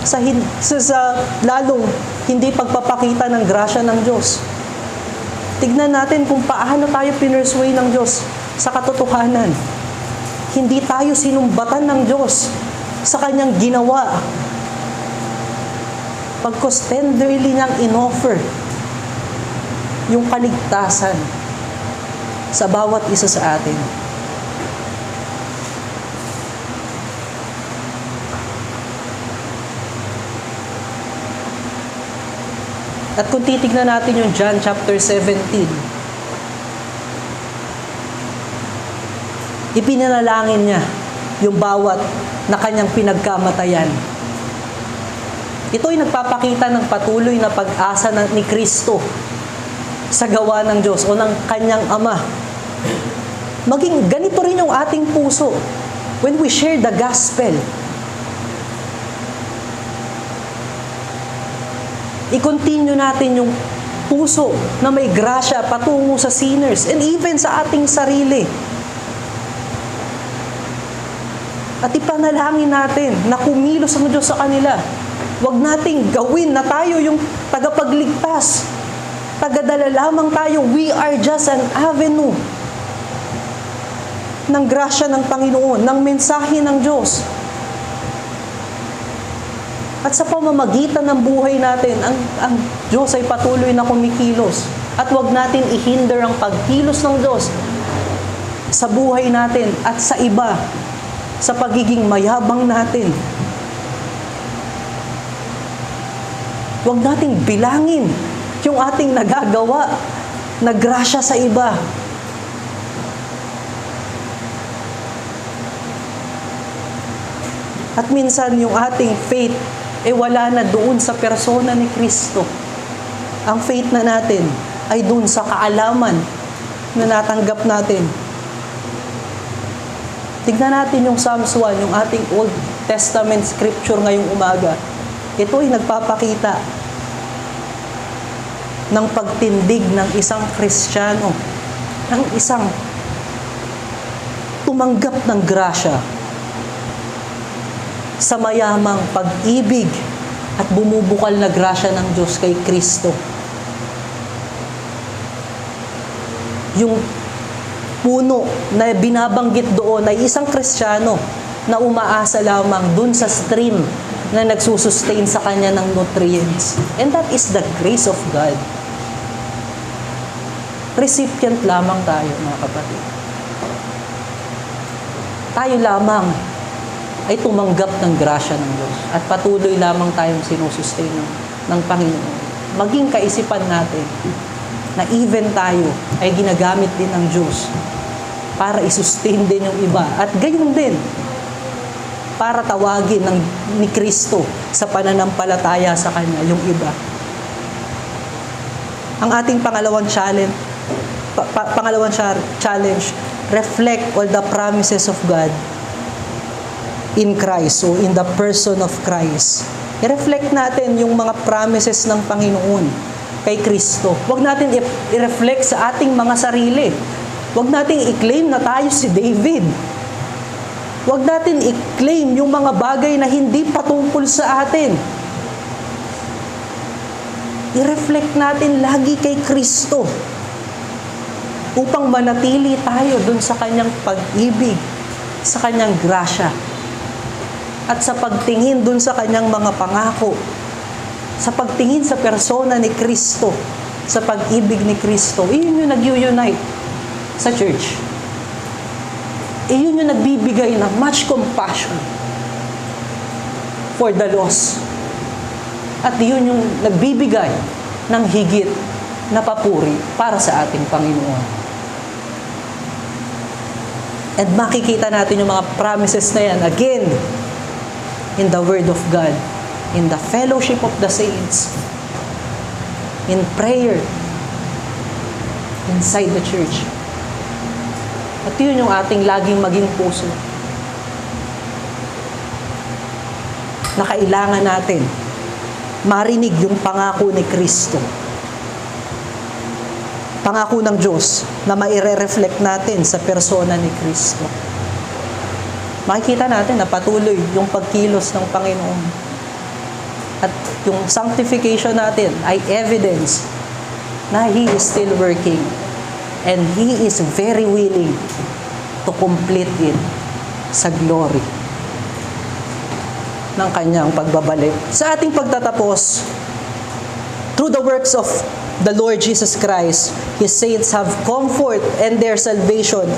sa lalong hindi pagpapakita ng grasya ng Diyos. Tignan natin kung paano tayo pinursuade ng Diyos sa katotohanan. Hindi tayo sinumbatan ng Diyos sa Kanyang ginawa. Pagkos tenderly niyang inoffer yung kaligtasan sa bawat isa sa atin. At kung titignan natin yung John chapter 17, ipinanalangin niya yung bawat na kanyang pinagkamatayan. Ito'y nagpapakita ng patuloy na pag-asa ni Kristo sa gawa ng Diyos o ng kanyang Ama. Maging ganito rin yung ating puso when we share the gospel. I-continue natin yung puso na may grasya patungo sa sinners and even sa ating sarili. At ipanalangin natin na kumilos ang Diyos sa kanila. Huwag nating gawin na tayo yung tagapagligtas. Tagadala lamang tayo. We are just an avenue ng grasya ng Panginoon, ng mensahe ng Diyos. At sa pamamagitan ng buhay natin, ang Diyos ay patuloy na kumikilos. At huwag natin ihinder ang pagkilos ng Diyos sa buhay natin at sa iba, sa pagiging mayabang natin. Huwag nating bilangin yung ating nagagawa na grasya sa iba. At minsan yung ating faith wala na doon sa persona ni Kristo. Ang faith na natin ay doon sa kaalaman na natanggap natin. Tignan natin yung Psalms 1, yung ating Old Testament scripture ngayong umaga. Ito ay nagpapakita ng pagtindig ng isang Kristiyano, ng isang tumanggap ng grasya sa mayamang pag-ibig at bumubukal na grasya ng Diyos kay Kristo. Yung puno na binabanggit doon ay isang Kristiyano na umaasa lamang dun sa stream na nagsusustain sa kanya ng nutrients. And that is the grace of God. Recipient lamang tayo, mga kapatid. Tayo lamang ay tumanggap ng grasya ng Diyos at patuloy lamang tayong sinusustain ng Panginoon. Maging kaisipan natin na even tayo ay ginagamit din ng Diyos para isustain din yung iba. At gayon din, para tawagin ni Kristo sa pananampalataya sa Kanya yung iba. Ang ating pangalawang challenge, reflect all the promises of God in Christ, so in the person of Christ. I-reflect natin yung mga promises ng Panginoon. kay Kristo. Huwag natin i-reflect sa ating mga sarili. Huwag natin i-claim na tayo si David. Huwag natin i-claim yung mga bagay na hindi patungkol sa atin. I-reflect natin lagi kay Kristo upang manatili tayo dun sa kanyang pag-ibig, sa kanyang grasya, at sa pagtingin dun sa kanyang mga pangako, sa pagtingin sa persona ni Kristo, sa pag-ibig ni Kristo. Iyon yung nag-unite sa church. Iyon yung nagbibigay ng much compassion for the lost. At iyon yung nagbibigay ng higit na papuri para sa ating Panginoon. And makikita natin yung mga promises na yan again in the Word of God, in the fellowship of the saints, in prayer, inside the church. At yun yung ating laging maging puso na kailangan natin marinig yung pangako ni Kristo. Pangako ng Diyos na maire-reflect natin sa persona ni Kristo. Makikita natin na patuloy yung pagkilos ng Panginoon. At yung sanctification natin ay evidence na He is still working. And He is very willing to complete it sa glory ng kanyang pagbabalik. Sa ating pagtatapos, through the works of the Lord Jesus Christ, His saints have comfort, and their salvation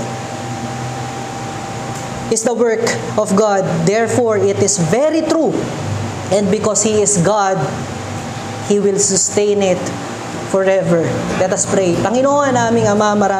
is the work of God. Therefore, it is very true. And because He is God, He will sustain it forever. Let us pray. Panginoon, aming Ama, maraming